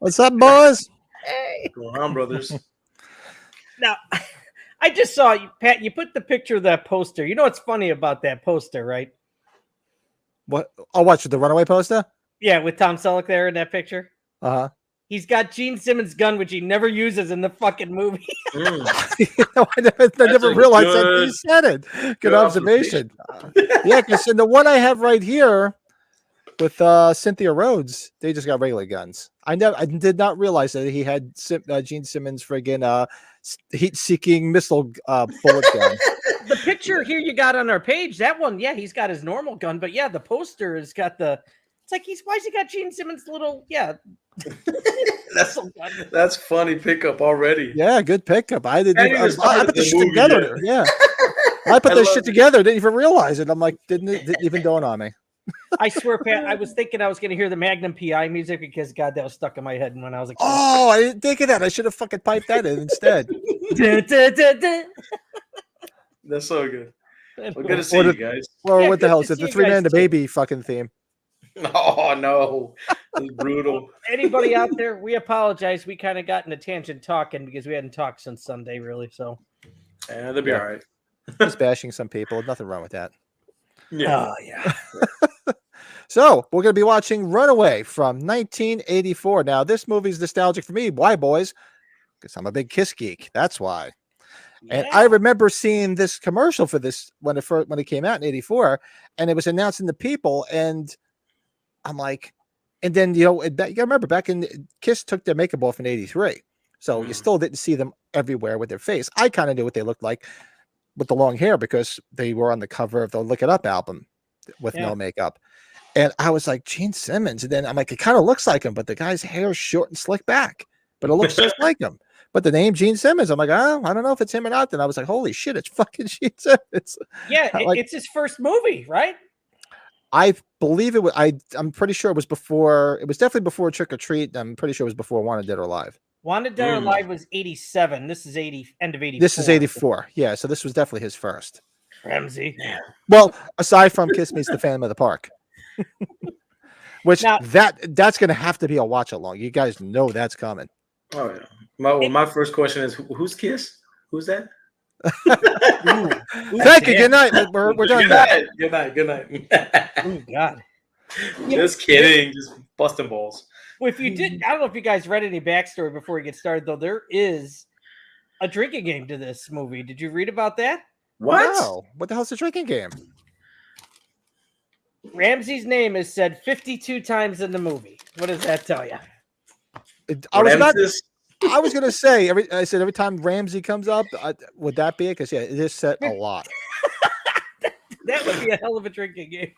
What's up, boys? Hey. Going on, brothers? Now, I just saw you, Pat. You put the picture of that poster. You know what's funny about that poster, right? What? Oh, watch the Runaway poster. Yeah, with Tom Selleck there in that picture. Uh-huh. He's got Gene Simmons' gun, which he never uses in the fucking movie. I never realized that he said it. Good observation. Yeah, because in the one I have right here with Cynthia Rhodes, they just got regular guns. I did not realize that he had Gene Simmons' friggin' heat-seeking missile bullet gun. The picture here you got on our page, that one, yeah, he's got his normal gun, but yeah, the poster has got the. It's like why's he got Gene Simmons' little That's funny pickup already. Yeah, good pickup. I put this shit together. Yeah, I put this shit together. Didn't even realize it. I'm like, didn't even dawn on me. I swear, Pat, I was thinking I was going to hear the Magnum PI music because God, that was stuck in my head when I was like, oh, I didn't think of that. I should have fucking piped that in instead. That's so good. Well, good to see you guys. Well, what the hell is it? The 3 Man and the Baby fucking theme. Oh no, it's brutal. Anybody out there? We apologize. We kind of got in a tangent talking because we hadn't talked since Sunday, really. So, yeah, they'll be all right. Just bashing some people. Nothing wrong with that. Yeah. Oh, yeah. So we're going to be watching Runaway from 1984. Now, this movie's nostalgic for me. Why, boys? Because I'm a big Kiss geek. That's why. Yeah. And I remember seeing this commercial for this when it came out in 84, and it was announcing the People, and I'm like, and then, you gotta remember back in Kiss took their makeup off in 83. So you still didn't see them everywhere with their face. I kind of knew what they looked like with the long hair because they were on the cover of the Look It Up album with no makeup. And I was like, Gene Simmons. And then I'm like, it kind of looks like him, but the guy's hair is short and slick back, but it looks just like him. But the name Gene Simmons, I'm like, oh, I don't know if it's him or not. Then I was like, holy shit, it's fucking Gene Simmons. Yeah, it's his first movie, right? I believe it was. I'm pretty sure it was before. It was definitely before Trick or Treat. I'm pretty sure it was before Wanted Dead or Alive. Wanted Dead or Alive was 87. This is end of 84. This is 84. Yeah, so this was definitely his first. Ramsey. Well, aside from Kiss Meets the Phantom of the Park, which that's going to have to be a watch along. You guys know that's coming. Oh yeah. My first question is, who's Kiss? Who's that? Thank you. Good night. We're done. Good night. Oh God. Just kidding. Just busting balls. Well, if you did, I don't know if you guys read any backstory before we get started, though. There is a drinking game to this movie. Did you read about that? What? Wow. What the hell's the drinking game? Ramsey's name is said 52 times in the movie. What does that tell you? I was going to say, every time Ramsey comes up, would that be it? Because, yeah, it is said a lot. That would be a hell of a drinking game.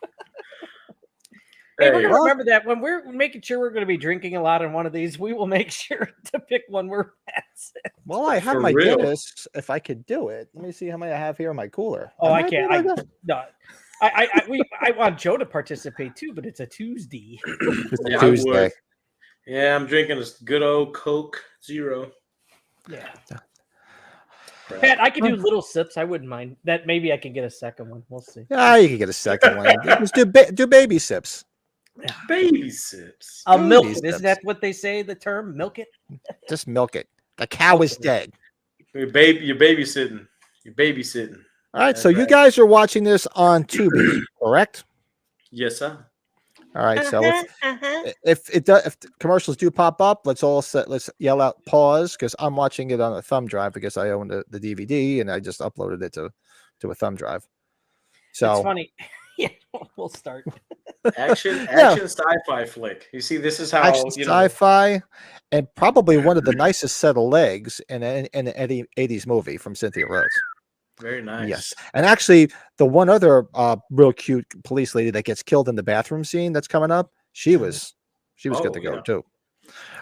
Hey, we're going to remember that when we're making sure we're going to be drinking a lot on one of ththese, we will make sure to pick one where Pat's at. Well, I have my Guinness if I could do it. Let me see how many I have here in my cooler. Oh, I can't. I want Joe to participate too, but it's a Tuesday. It's a Tuesday. Yeah, I'm drinking this good old Coke Zero. Yeah. Pat, I can do little sips. I wouldn't mind. That maybe I can get a second one. We'll see. Yeah, you can get a second one. Just do baby sips. Yeah. Baby sips. Milk it. Isn't that what they say? The term milk it. Just milk it. The cow is dead. You're babysitting. All right, so you guys are watching this on Tubi, correct? Yes, sir. All right, so if the commercials do pop up, let's yell out pause because I'm watching it on a thumb drive because I own the DVD and I just uploaded it to a thumb drive. So it's funny. Yeah, we'll start. Action sci-fi flick. You see, this is how sci-fi and probably one of the nicest set of legs in an 80s movie from Cynthia Rhodes. Very nice. Yes. And actually, the one other real cute police lady that gets killed in the bathroom scene that's coming up, she was good to go too.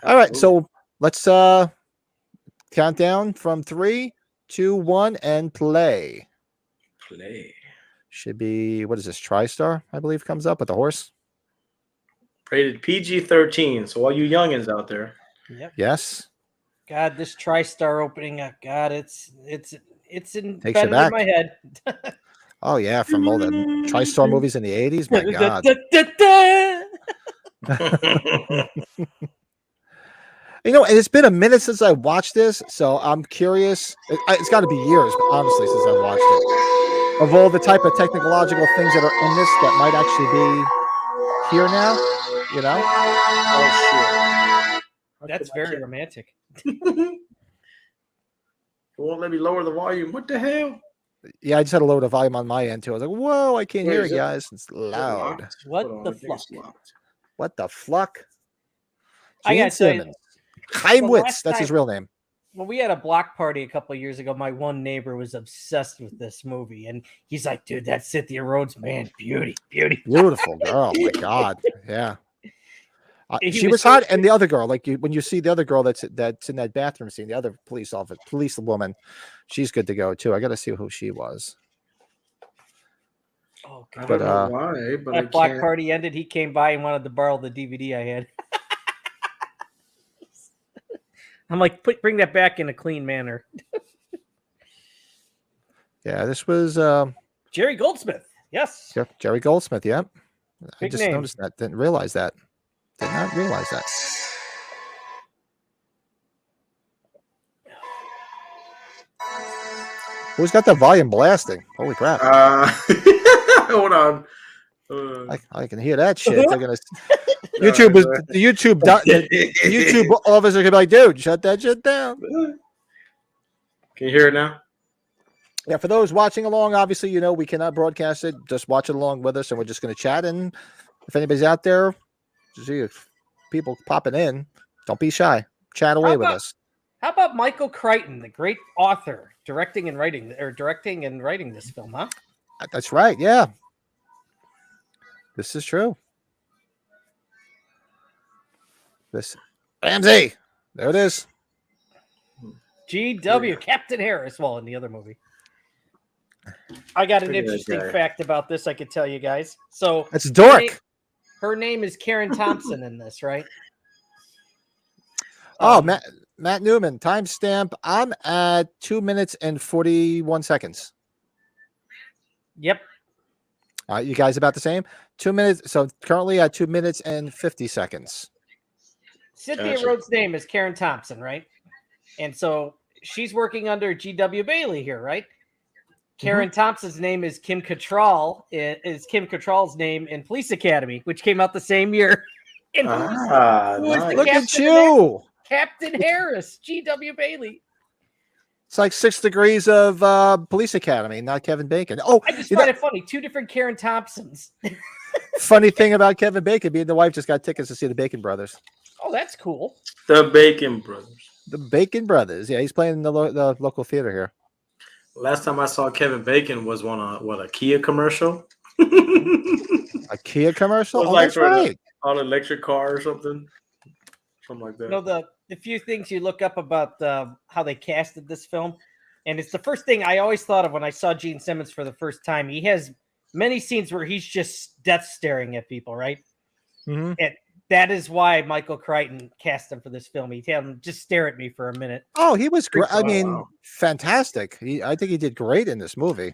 All right, so let's count down from 3, 2, 1, and play. Should be, what is this? TriStar, I believe, comes up with the horse. Rated PG-13. So all you youngins out there. Yep. Yes. God, this TriStar opening up. God, it's embedded in my head. Oh yeah, from all the TriStar movies in the 80s. My God. You know, and it's been a minute since I watched this, so I'm curious. It's got to be years, but honestly, since I watched it. Of all the type of technological things that are in this that might actually be here now, you know? Oh shit! That's very romantic. It won't let me lower the volume. What the hell? Yeah, I just had to lower the volume on my end too. I was like, "Whoa, I can't hear it, guys. It's loud." What the fuck? What the fuck? I Gene gotta tell you, Simmons. Chaim the Witz, last that's his time- real name. when we had a block party a couple of years ago, my one neighbor was obsessed with this movie, and he's like, "Dude, that's Cynthia Rhodes, man, beauty." Beautiful girl. My God. Yeah. He She was was so hot, and the other girl, like when you see the other girl that's in that bathroom scene, the other police woman, she's good to go too. I got to see who she was. Oh I god! don't know why, but That block party ended. He came by and wanted to borrow the DVD I had. I'm like, bring that back in a clean manner. Yeah, this was Jerry Goldsmith. Yes. Jerry Goldsmith. Yep. I Big just name. noticed that. Didn't realize that. Did not realize that. Who's got the volume blasting? Holy crap! Hold on. I can hear that shit. They're gonna YouTube is the YouTube office are gonna be like, dude, shut that shit down. Can you hear it now? Yeah, for those watching along, obviously, you know, we cannot broadcast it. Just watch it along with us, and we're just going to chat. And if anybody's out there, see if people popping in, don't be shy. Chat away with us. How about Michael Crichton, the great author, directing and writing this film, huh? That's right. Yeah. This is true. This Ramsey. There it is. GW, Captain Harris. Well, in the other movie. I got an interesting fact about this I could tell you guys. So it's dork. Her name is Karen Thompson in this, right? Oh, Matt Newman, timestamp. I'm at 2 minutes and 41 seconds. Yep. You guys about the same? 2 minutes. So currently at 2 minutes and 50 seconds. Cynthia Rhodes' name is Karen Thompson, right? And so she's working under G.W. Bailey here, right? Karen Thompson's name is Kim Cattrall. Is Kim Cattrall's name in Police Academy, which came out the same year. Nice. Look at you, Captain Harris, G.W. Bailey. It's like 6 degrees of Police Academy, not Kevin Bacon. Oh, I just find it funny. 2 different Karen Thompsons. Funny thing about Kevin Bacon, me and the wife just got tickets to see the Bacon Brothers. Oh, that's cool. The Bacon Brothers. The Bacon Brothers. Yeah, he's playing in the local theater here. Last time I saw Kevin Bacon was a Kia commercial. A Kia commercial? Oh, that's right. On an electric car or something. Something like that. You know, the few things you look up about how they casted this film, and it's the first thing I always thought of when I saw Gene Simmons for the first time. He has many scenes where he's just death staring at people, right? Mm-hmm. And that is why Michael Crichton cast him for this film. He had him just stare at me for a minute. Oh, he was great. I mean, fantastic. I think he did great in this movie.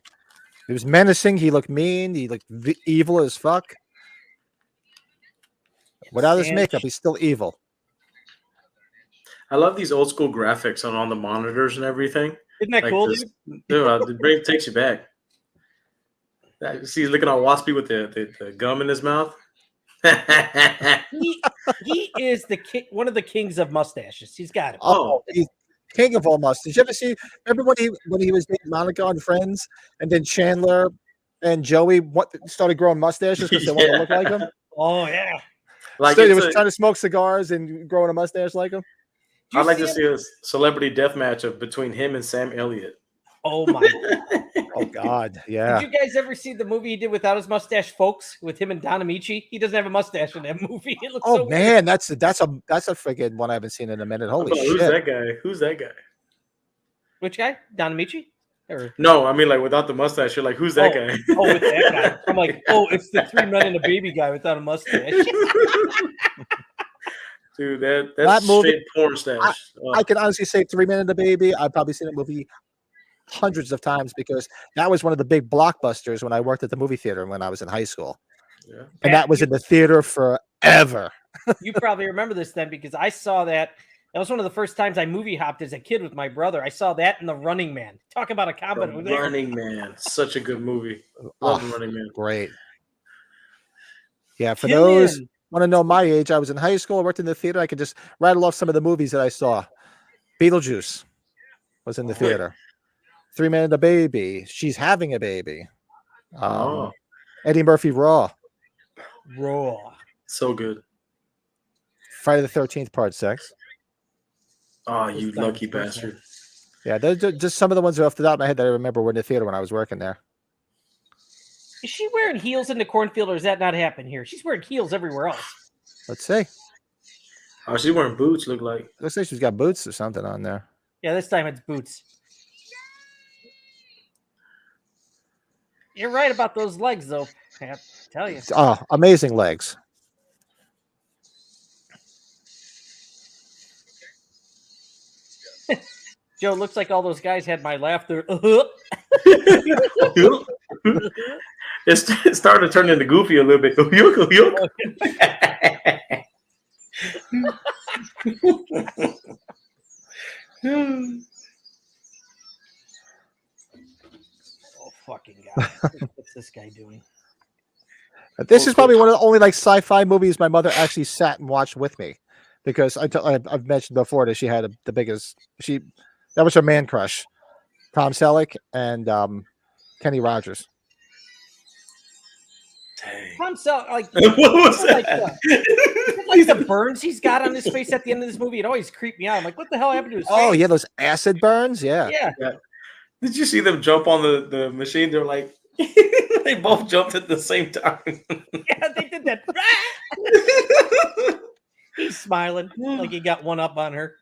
He was menacing. He looked mean. He looked evil as fuck. Without his makeup, he's still evil. I love these old school graphics on the monitors and everything. Isn't that cool, dude? The brain takes you back. See, he's looking all waspy with the gum in his mouth. he is the king, one of the kings of mustaches. He's got it. Oh, he's king of all mustaches. Did you ever see? Remember when he was dating Monica on Friends, and then Chandler and Joey started growing mustaches because they wanted to look like him? Oh yeah. Like so he was trying to smoke cigars and growing a mustache like him. I'd like to see a celebrity death match between him and Sam Elliott. Oh my! Oh God! Yeah. Did you guys ever see the movie he did without his mustache, folks? With him and Don Amici, he doesn't have a mustache in that movie. It looks so man, weird. that's a freaking one I haven't seen in a minute. Holy shit! Who's that guy? Who's that guy? Which guy? Don Amici? No, I mean like without the mustache. You're like, who's that guy? Oh, with that guy. I'm like, oh, it's the 3 Men and a Baby guy without a mustache. Dude, that's straight porn stash. I can honestly say 3 Men and a Baby. I've probably seen that movie hundreds of times because that was one of the big blockbusters when I worked at the movie theater when I was in high school. Yeah. And that was in the theater forever. You probably remember this then because I saw that That was one of the first times I movie hopped as a kid with my brother. I saw that in The Running Man. Talk about a combo. The Running Man, such a good movie. Love The Running Man. Great. Yeah, for those want to know my age, I was in high school. I worked in the theater. I could just rattle off some of the movies that I saw. Beetlejuice was in the theater. 3 Men and a Baby. She's Having a Baby. Eddie Murphy Raw. So good. Friday the 13th Part 6. Oh, you lucky bastard. Yeah, those are just some of the ones off the top of my head that I remember were in the theater when I was working there. Is she wearing heels in the cornfield, or does that not happen here? She's wearing heels everywhere else. Let's see. Oh, she's wearing boots, look like. Looks like she's got boots or something on there. Yeah, this time it's boots. You're right about those legs, though. I have to tell you. Oh, amazing legs. Joe, looks like all those guys had my laughter. It started to turn into Goofy a little bit. Oh, fucking God. What's this guy doing? This is probably one of the only like sci-fi movies my mother actually sat and watched with me, because I've mentioned before that she had the biggest. That was her man crush, Tom Selleck and Kenny Rogers. Dang. Tom Selleck, like What was like, that? like the burns he's got on his face at the end of this movie, it always creeped me out. I'm like, what the hell happened to his face? Oh yeah, those acid burns. Yeah. Did you see them jump on the machine? They're like, they both jumped at the same time. Yeah, they did that. He's smiling like he got one up on her.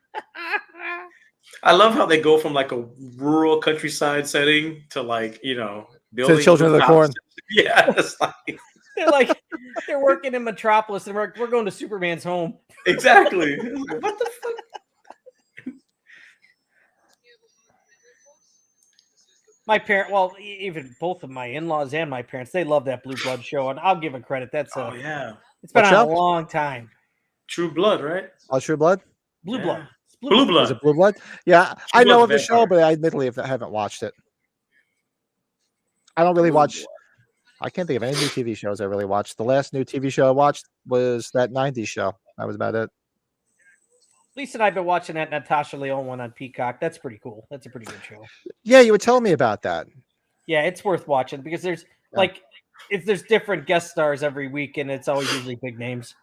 I love how they go from like a rural countryside setting to like, building To the Children of the Corn. Yeah, it's like they're working in Metropolis and we're going to Superman's home. exactly. What the fuck? My even both of my in-laws and my parents, they love that Blue Blood show, and I'll give them credit. It's been What on show? a long time. True Blood, right? Oh, True Blood. Blue Blood. It's Blue Blood. Is it Blue Blood? Yeah, True I know Blood's of the show, vampire. but I admittedly haven't watched it. I don't really watch. I can't think of any new TV shows I really watched. The last new TV show I watched was that '90s show. That was about it. Lisa and I've been watching that Natasha Lyonne one on Peacock. That's pretty cool. That's a pretty good show. Yeah, you were telling me about that. Yeah, it's worth watching because there's there's different guest stars every week, and it's always usually big names.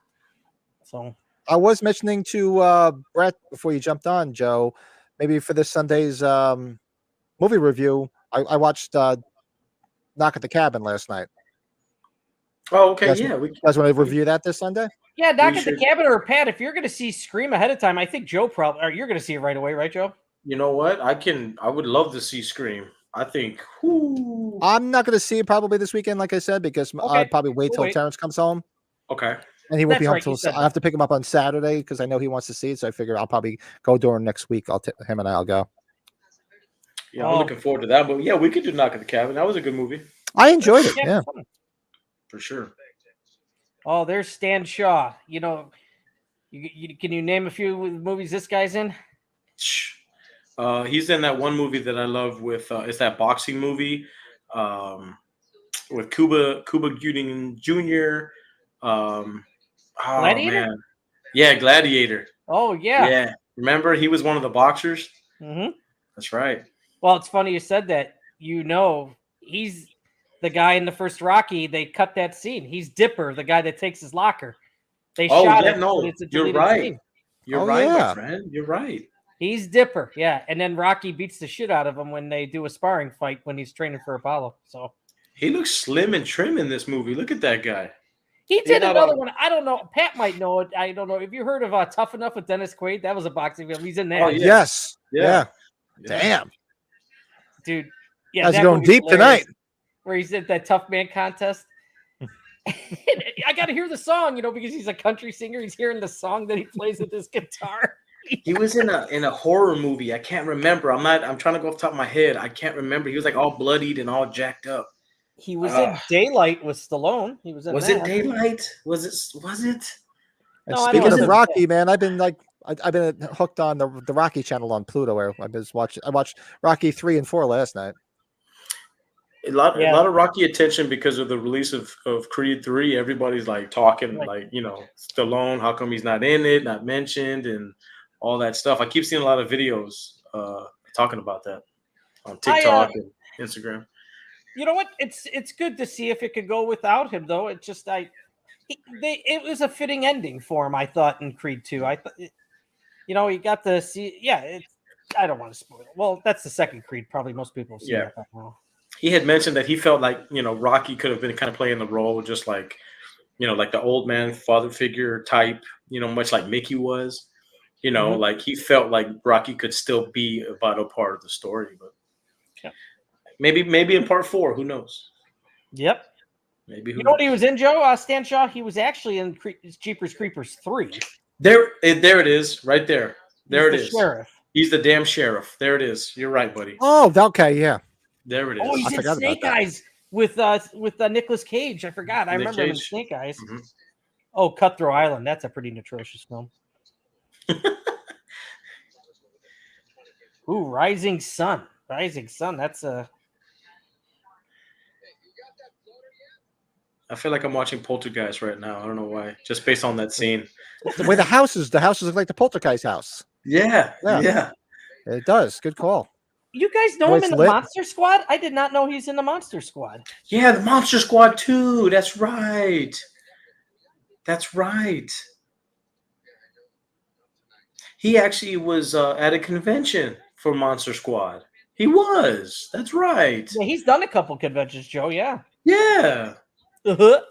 So I was mentioning to Brett before you jumped on, Joe, maybe for this Sunday's movie review, I watched Knock at the Cabin last night. Oh, okay. You guys want to review that this Sunday? yeah, Knock at the Cabin, or Pat, if you're going to see Scream ahead of time, I think Joe you're going to see it right away, right, Joe? You know what? I would love to see Scream. I think. I'm not going to see it probably this weekend, like I said, because I'll probably wait till Terrence comes home. Okay. And he won't be home That's right, till I have to pick him up on Saturday because I know he wants to see it. So I figure I'll probably go during next week. Him and I'll go. Yeah, I'm looking forward to that. But yeah, we could do Knock at the Cabin. That was a good movie. I enjoyed it. Yeah, for sure. Oh, there's Stan Shaw. Can you name a few movies this guy's in? He's in that one movie that I love with it's that boxing movie with Cuba Gooding Jr. Gladiator? Man. Yeah, Gladiator. Oh, yeah. Yeah. Remember, he was one of the boxers? Mm-hmm. That's right. Well, it's funny you said that. He's the guy in the first Rocky. They cut that scene. He's Dipper, the guy that takes his locker. They shot it. No, it's a you're deleted right. scene. You're right, my friend. You're right. He's Dipper, yeah. And then Rocky beats the shit out of him when they do a sparring fight when he's training for Apollo. So he looks slim and trim in this movie. Look at that guy. He did another one. I don't know. Pat might know it. I don't know. Have you heard of Tough Enough with Dennis Quaid? That was a boxing film. He's in that. Oh, yeah. Yes. Yeah. Damn. Dude. Yeah. That's going deep tonight. Where he's at that tough man contest. I got to hear the song, because he's a country singer. He's hearing the song that he plays with his guitar. He was in a horror movie. I can't remember. I'm trying to go off the top of my head. I can't remember. He was like all bloodied and all jacked up. He was in Daylight with Stallone. He was in Was that. it Daylight? Was it? And speaking of Rocky, man, I've been like I've been hooked on the Rocky channel on Pluto, where I watched Rocky 3 and 4 last night. A lot of Rocky attention because of the release of Creed 3. Everybody's like talking like, Stallone, how come he's not in it, not mentioned, and all that stuff. I keep seeing a lot of videos talking about that on TikTok and Instagram. You know what? It's good to see if it could go without him, though. It just it was a fitting ending for him, I thought, in Creed 2. I thought, you got to see. Yeah, I don't want to spoil it. Well, that's the second Creed. Probably most people have seen that by now. He had mentioned that he felt like, Rocky could have been kind of playing the role just like, like the old man father figure type, much like Mickey was, like he felt like Rocky could still be a vital part of the story, but maybe in part 4, who knows? Yep. Maybe. You know what he was in, Joe? Stan Shaw, he was actually in Jeepers Creepers 3. There it is, right there. There it is. Sheriff. He's the damn sheriff. There it is. You're right, buddy. Oh, okay, yeah. There it is. Oh, he's in Snake Eyes with Nicolas Cage. I forgot. I remember him in Snake Eyes. Mm-hmm. Oh, Cutthroat Island. That's a pretty atrocious film. Ooh, Rising Sun. Rising Sun. That's a. I feel like I'm watching Poltergeist right now. I don't know why. Just based on that scene. The way the houses look like the Poltergeist house. Yeah. It does. Good call. You guys know him in the Monster Squad? I did not know he's in the Monster Squad. Yeah, the Monster Squad too. That's right. He actually was at a convention for Monster Squad. He was. That's right. Yeah, he's done a couple conventions, Joe. Yeah. Yeah. Yeah.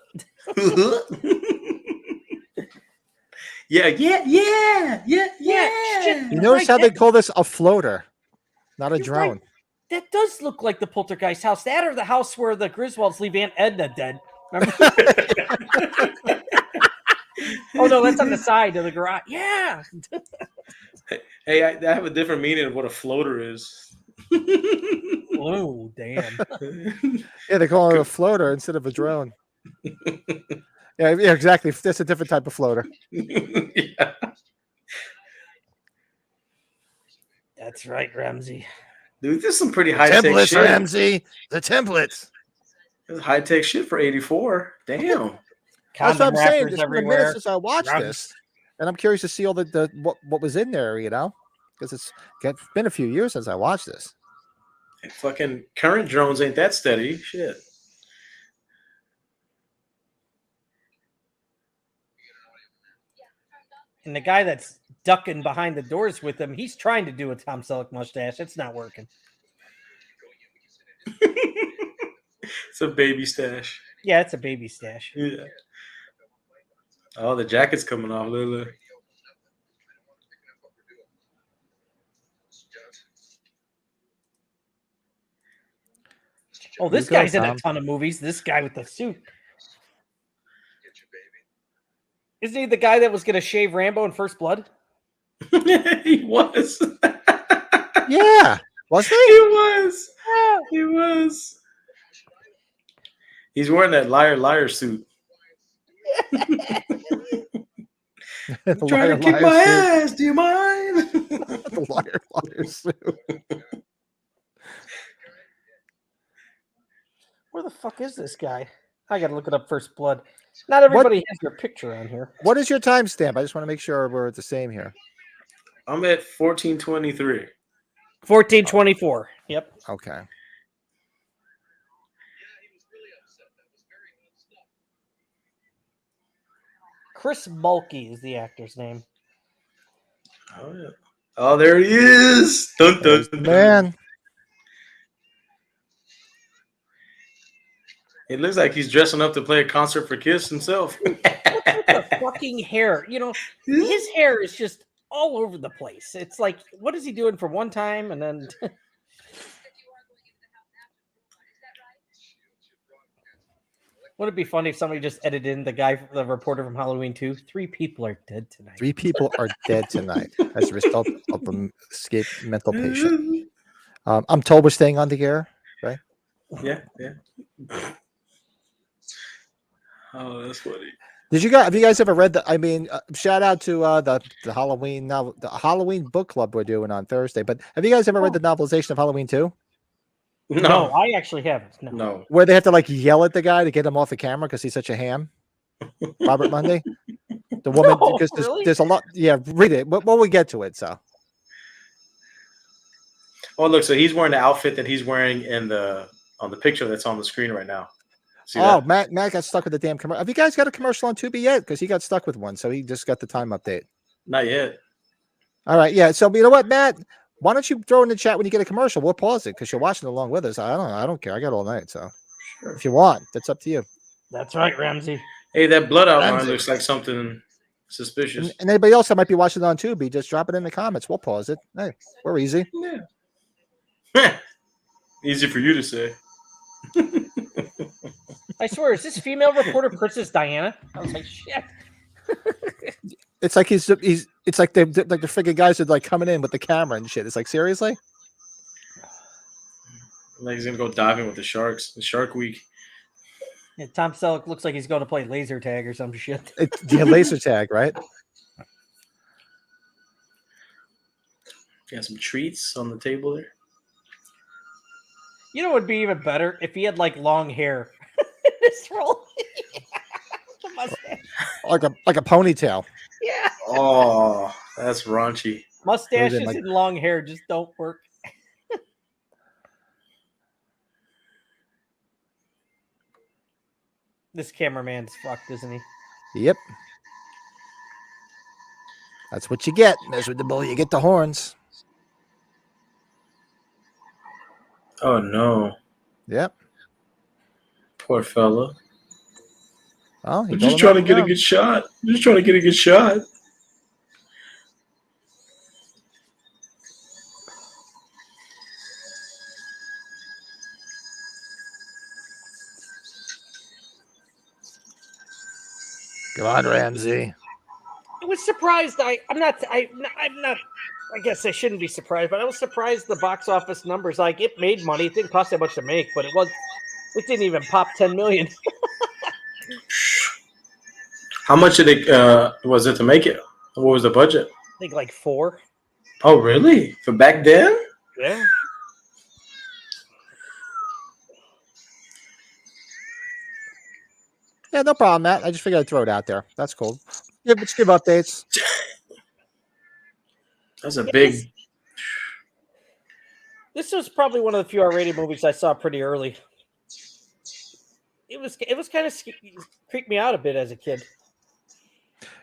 You notice how they call this a floater, not a drone? Right. That does look like the Poltergeist house. That or the house where the Griswolds leave Aunt Edna dead. Remember? Oh, no, that's on the side of the garage. Yeah. Hey, I have a different meaning of what a floater is. Oh, damn. Yeah, they call it a floater instead of a drone. Yeah, exactly. That's a different type of floater. Yeah. That's right, Ramsey. Dude, this is some pretty high-tech templates, shit. Ramsey. The templates. This is high-tech shit for 84. Damn. That's what I'm saying. It's been a minute everywhere. since I watched this. And I'm curious to see all what was in there, because it's been a few years since I watched this. Fucking current drones ain't that steady. Shit. And the guy that's ducking behind the doors with him, he's trying to do a Tom Selleck mustache. It's not working. It's a baby stash. Yeah, it's a baby stash. Yeah. Oh, the jacket's coming off, Lily. Oh, this guy's in a ton of movies. This guy with the suit. Isn't he the guy that was going to shave Rambo in First Blood? He was. Yeah. Was he? He was. Yeah. He was. He's wearing that liar suit. Trying to kick my ass. Do you mind? The liar suit. Where the fuck is this guy? I got to look it up. First Blood. Not everybody has your picture on here. What is your timestamp? I just want to make sure we're at the same here. I'm at 14:23. 14:24. Yep. Okay. Chris Mulkey is the actor's name. Oh yeah. Oh, there he is. Dun, dun, dun. Man. It looks like he's dressing up to play a concert for Kiss himself. What's with the fucking hair? His hair is just all over the place. It's like, what is he doing for one time and then? Would it be funny if somebody just edited in the reporter from Halloween 2? 3 people are dead tonight. 3 people are dead tonight as a result of an escaped mental patient. I'm told we're staying on the air, right? Yeah. Oh, that's funny. Have you guys ever read the? I mean, shout out to the Halloween novel, the Halloween book club we're doing on Thursday. But have you guys ever read the novelization of Halloween 2? No, I actually haven't. No. Where they have to like yell at the guy to get him off the camera because he's such a ham. Robert Mundy, the woman, No, because really? there's a lot. Yeah, read it. When we get to it, so. Oh, look, so he's wearing the outfit that he's wearing on the picture that's on the screen right now. See Oh, that? Matt got stuck with the damn commercial. Have you guys got a commercial on Tubi yet? Because he got stuck with one, so he just got the time update. Not yet. All right, yeah. So you know what, Matt? Why don't you throw in the chat when you get a commercial? We'll pause it because you're watching along with us. I don't care. I got all night, so Sure. if you want, that's up to you. That's right, Ramsey. Hey, that blood outline Ramsey. looks like something suspicious. And anybody else that might be watching it on Tubi, just drop it in the comments. We'll pause it. Hey, we're easy. Yeah. Easy for you to say. I swear, is this female reporter Princess Diana? I was like, shit. It's like it's like the freaking guys are like coming in with the camera and shit. It's like, seriously? Like he's gonna go diving with the sharks. The Shark Week. Yeah, Tom Selleck looks like he's going to play laser tag or some shit. It's the laser tag, right? Got some treats on the table there. You know what would be even better if he had like long hair in this role. The mustache. Like a ponytail. Yeah. Oh, that's raunchy. Mustaches like- and long hair just don't work. This cameraman's fucked, isn't he? Yep. That's what you get. Mess with the bull, you get the horns. Oh no, Yep. poor fella. Oh, he I'm told just him trying not to get a go. good shot. Just trying to get a good shot. Come on, Ramsey. I was surprised. I'm not. I guess I shouldn't be surprised, but I was surprised the box office numbers. Like it made money. It didn't cost that much to make, but it didn't even pop 10 million. How much did it was it to make it? What was the budget? I think like 4. Oh, really? For back then? Yeah. Yeah, no problem, Matt. I just figured I'd throw it out there. That's cool. Yeah, let's give updates. That's a big. This was probably one of the few R-rated movies I saw pretty early. It was kind of creeped me out a bit as a kid.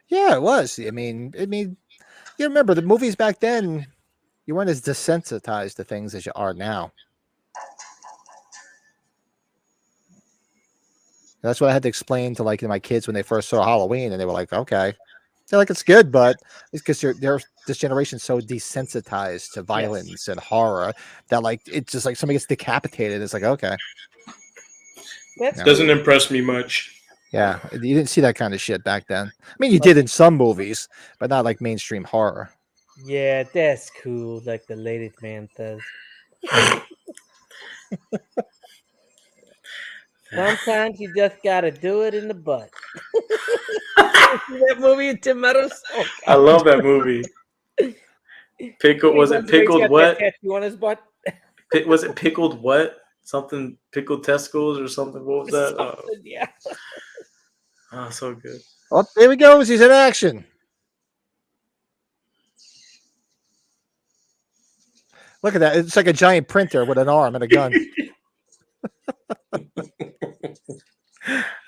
Yeah, it was. I mean, you remember the movies back then, you weren't as desensitized to things as you are now. That's what I had to explain to like my kids when they first saw Halloween, and they were like, "Okay." They're like, "It's good, but it's because they're this generation's so desensitized to violence and horror that like it's just like somebody gets decapitated. It's like, okay, That Doesn't impress me much. yeah, you didn't see that kind of shit back then. I mean, you did in some movies, but not like mainstream horror. Yeah, that's cool. Like the ladies man says. Sometimes you just gotta do it in the butt. See that movie in Tim Meadows? Oh, I love that movie. Pickled was it pickled what? Tattoo on his butt. Was it pickled what? Something pickled testicles or something? What was that? Something, yeah. Oh, so good. Oh, there he goes. He's in action. Look at that. It's like a giant printer with an arm and a gun.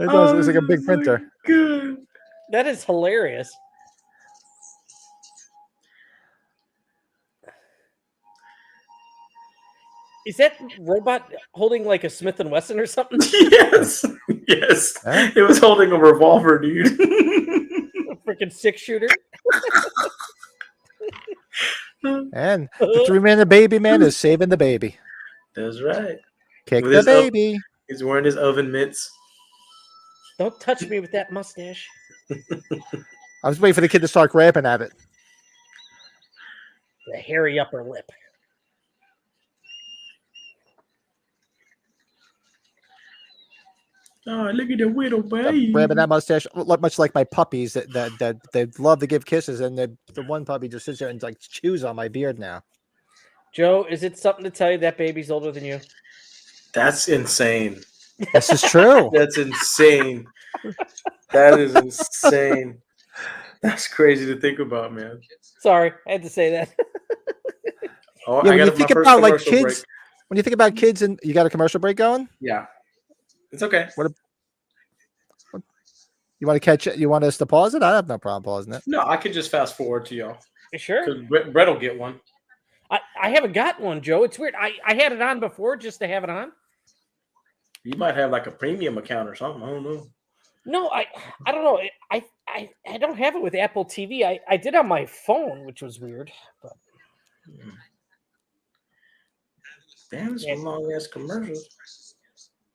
It does. It's like a big printer. Good. That is hilarious. Is that robot holding like a Smith and Wesson or something? Yes. Yes. Huh? It was holding a revolver, dude. A freaking 6-shooter. And the 3-man baby man is saving the baby. That's right. Kick With the his baby. He's wearing his oven mitts. Don't touch me with that mustache. I was waiting for the kid to start grabbing at it. The hairy upper lip. Oh, look at the widow baby. Grabbing that mustache, much like my puppies that they love to give kisses, and the one puppy just sits there and like chews on my beard now. Joe, is it something to tell you that baby's older than you? That's insane. This is true. That's insane. That is insane. That's crazy to think about, man. Sorry, I had to say that. Oh, Yeah, I when you got my think first about like commercial kids, break. when you think about kids, and you got a commercial break going, Yeah, it's okay. you want to catch it? You want us to pause it? I have no problem pausing it. No, I could just fast forward to y'all. You sure? Because Brett will get one. I haven't got one, Joe. It's weird. I had it on before just to have it on. You might have like a premium account or something. I don't know. No, I don't know. I don't have it with Apple TV. I did on my phone, which was weird. But Damn, this one long ass commercial.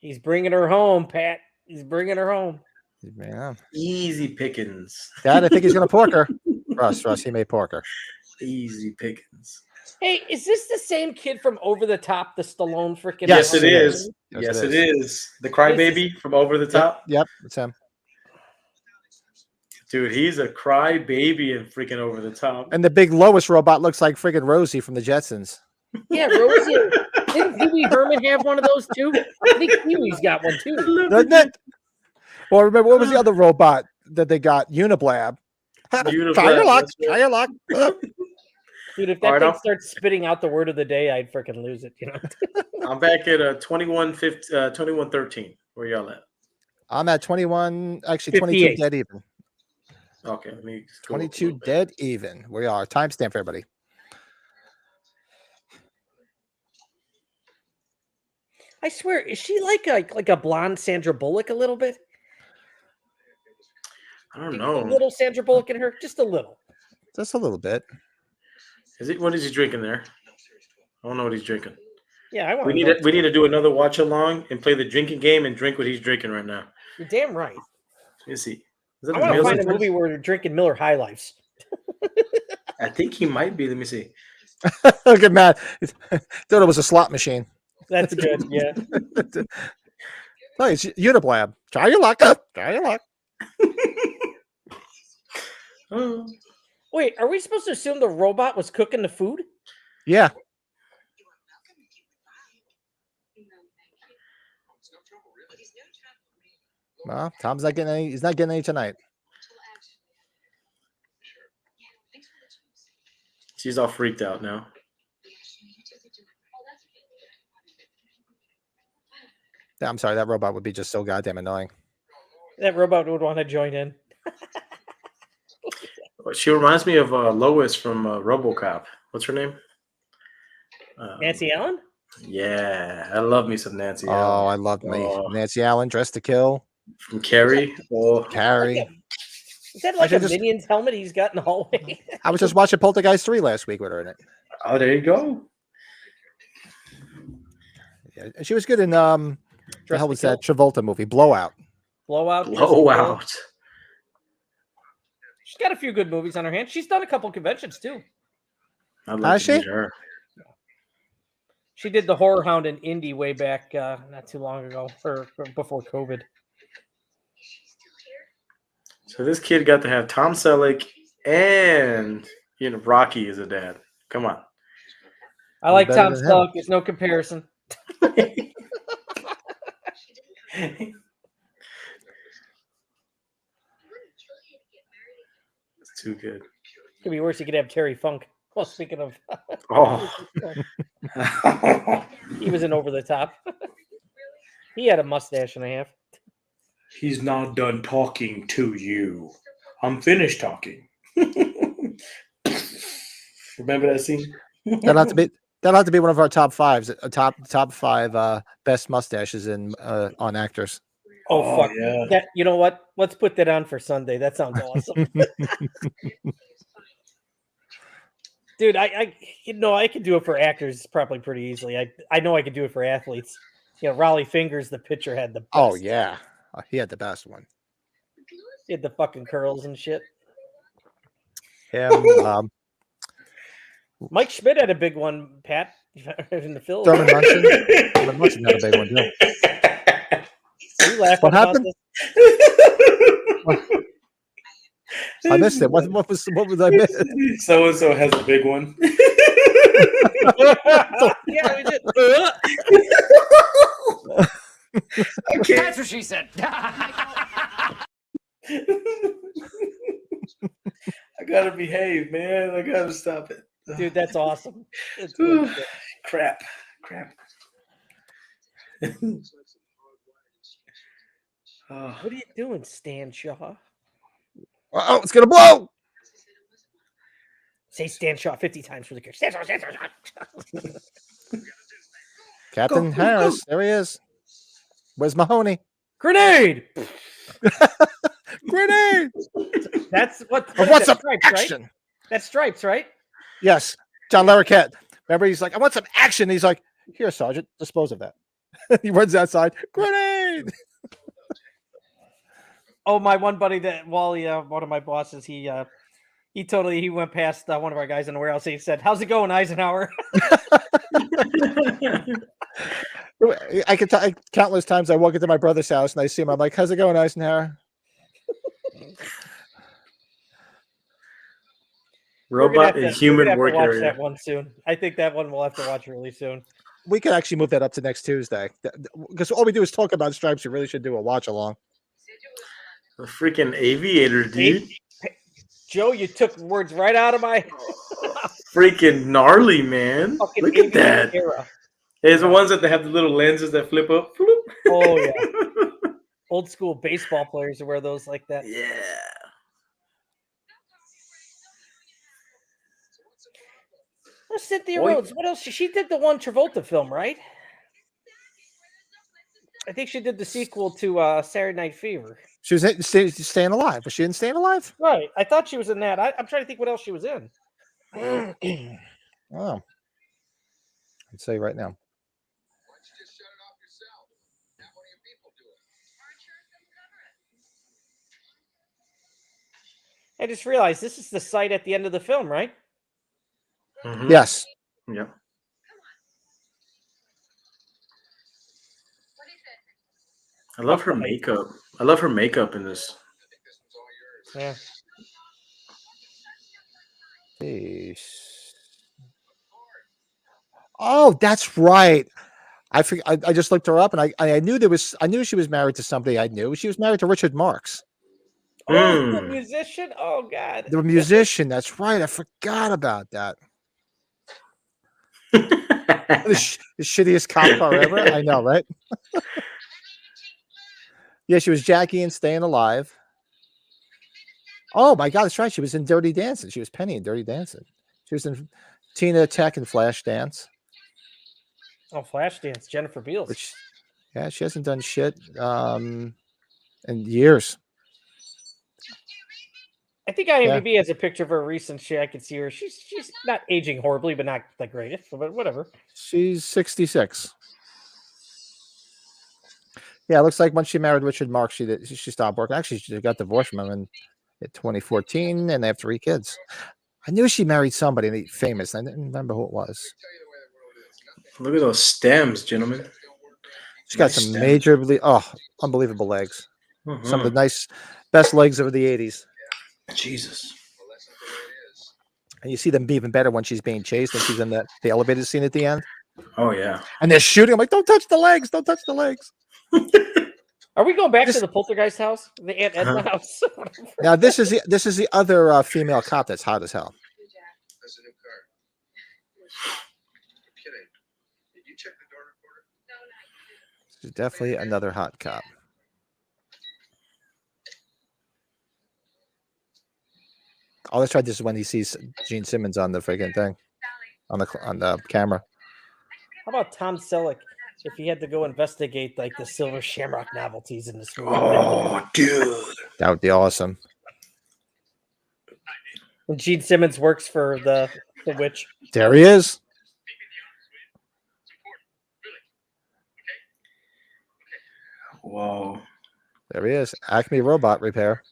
he's bringing her home, Pat. He's bringing her home. Yeah. Easy pickings. Dad, I think he's gonna pork her. Russ, he may pork her. Easy pickings. Hey, is this the same kid from Over the Top, the Stallone freaking? Yes, it it is. is. Yes, it is. The crybaby from Over the Top. Yep, it's him. Dude, he's a crybaby and freaking Over the Top. And the big Lois robot looks like friggin' Rosie from the Jetsons. Yeah, Rosie. Didn't Pee Wee Herman have one of those too? I think Pee Wee's got one too. Doesn't it? Well, remember, what was the other robot that they got? Uniblab. Try your luck. Try your luck. Dude, if that thing starts spitting out the word of the day, I'd freaking lose it. You know. I'm back at 2113. Where y'all at? I'm at 21. Actually, 22 58. dead even. Okay, let me go 22 dead even. We are. Timestamp for everybody. I swear, is she like a blonde Sandra Bullock a little bit? I don't know. A little Sandra Bullock in her, just a little. Just a little bit. What is he drinking there? I don't know what he's drinking. Yeah, I want. We need to do another watch along and play the drinking game and drink what he's drinking right now. You're damn right. Is he? I want to find a movie where they're drinking Miller High Lifes. I think he might be. Let me see. Look at Matt. Thought it was a slot machine. That's good. Yeah. No, it's Uniblab. Try your luck. Try your luck. Oh. Wait, are we supposed to assume the robot was cooking the food? Yeah. Well, Tom's not getting any. He's not getting any tonight. She's all freaked out now. Yeah, I'm sorry. That robot would be just so goddamn annoying. That robot would want to join in. She reminds me of Lois from RoboCop. What's her name? Nancy Allen? Yeah, I love me some Nancy Allen. Oh, I love me. Nancy Allen, Dressed to Kill. From Carrie. Oh, Carrie. Is that like a Minions helmet he's got in the hallway? I was just watching Poltergeist 3 last week with her in it. Oh, there you go. Yeah, she was good in the hell was that Travolta movie? Blowout. Blowout. She's got a few good movies on her hands. She's done a couple conventions too. Has she? Her. She did the Horror Hound in Indy way back not too long ago, or before COVID. So this kid got to have Tom Selleck and Rocky as a dad. Come on. I like Tom Selleck. There's no comparison. It's too good. Could be worse. You could have Terry Funk. Well, speaking of, he was in Over the Top. He had a mustache and a half. He's not done talking to you. I'm finished talking. Remember that scene? That'll have to be one of our top fives. Top five best mustaches in on actors. Oh fuck yeah! That, you know what? Let's put that on for Sunday. That sounds awesome. Dude, I could do it for actors probably pretty easily. I know I could do it for athletes. Raleigh Fingers, the pitcher, had the best. Oh yeah, he had the best one. He had the fucking curls and shit. Yeah. Mike Schmidt had a big one, Pat, in the Philippines. Thurman Munson had a big one too. He you laughing What about happened? this? I missed it. What was I missed? So and so has a big one. Yeah, we did. That's what she said. I gotta behave, man. I gotta stop it. Dude, that's awesome. It's good shit. Crap. Oh. What are you doing, Stan Shaw? Oh, it's gonna blow. Say Stan Shaw 50 times for the kick. Stan Shaw, Stan Shaw. Captain Harris, there he is. Where's Mahoney? Grenade! Grenade! That's what. I What want is some that, Stripes, action. right? That's Stripes, right? Yes, John Larroquette. Remember, he's like, I want some action. He's like, here, Sergeant, dispose of that. He runs outside. Grenade! Oh, my one buddy that Wally, one of my bosses, he went past one of our guys in the warehouse. He said, "How's it going, Eisenhower?" I could tell countless times I walk into my brother's house and I see him. I'm like, how's it going, Eisenhower? Robot and human work watch area. that one soon. I think that one we'll have to watch really soon. We could actually move that up to next Tuesday because all we do is talk about Stripes. We really should do a watch along. A freaking aviator, dude. Joe, you took words right out of my Freaking gnarly, man. fucking Look at that. era. There's the ones that they have the little lenses that flip up. Oh yeah, old school baseball players wear those like that. Yeah. Oh, Cynthia Boy. Rhodes. What else? She did the one Travolta film, right? I think she did the sequel to Saturday Night Fever. She was staying alive. Was she in Staying Alive? Right. I thought she was in that. I'm trying to think what else she was in. Oh, I'd say right now. I just realized this is the site at the end of the film, right? Mhm. Yes. Yep. I love her makeup. I love her makeup in this. Yeah. Oh, that's right. I just looked her up and I knew I knew she was married to somebody I knew. She was married to Richard Marx, Oh, the musician. Oh God. the musician. That's right. I forgot about that. The shittiest cop car ever. I know, right? Yeah, she was Jackie in Staying Alive. Oh my God, that's right. She was in Dirty Dancing. She was Penny in Dirty Dancing. She was in Tina Tech and Flashdance. Oh, Flashdance. Jennifer Beals. Which, yeah, she hasn't done shit in years. I think IMDb has a picture of her recent shit. I can see her. She's not aging horribly, but not the greatest. But whatever. She's 66. Yeah, it looks like when she married Richard Marx, she stopped working. Actually, she got divorced from him in 2014, and they have 3 kids. I knew she married somebody famous. I didn't remember who it was. Look at those stems, gentlemen. She's got some major, unbelievable legs. Mm-hmm. Some of the best legs of the 80s. Jesus. And you see them be even better when she's being chased, when she's in the elevator scene at the end. Oh, yeah. And they're shooting. I'm like, don't touch the legs. Don't touch the legs. Are we going back to the Poltergeist house? The Aunt Edna house? Now, this is the other female cop that's hot as hell. That's a new car. I'm kidding. Did you check the door recorder? No, not. She's definitely another hot cop. Oh, that's right. This is when he sees Gene Simmons on the freaking thing, on the camera. How about Tom Selleck? If he had to go investigate like the Silver Shamrock novelties in this movie. Oh, dude. That would be awesome. And Gene Simmons works for the witch. There he is. Whoa. There he is. Acme Robot Repair.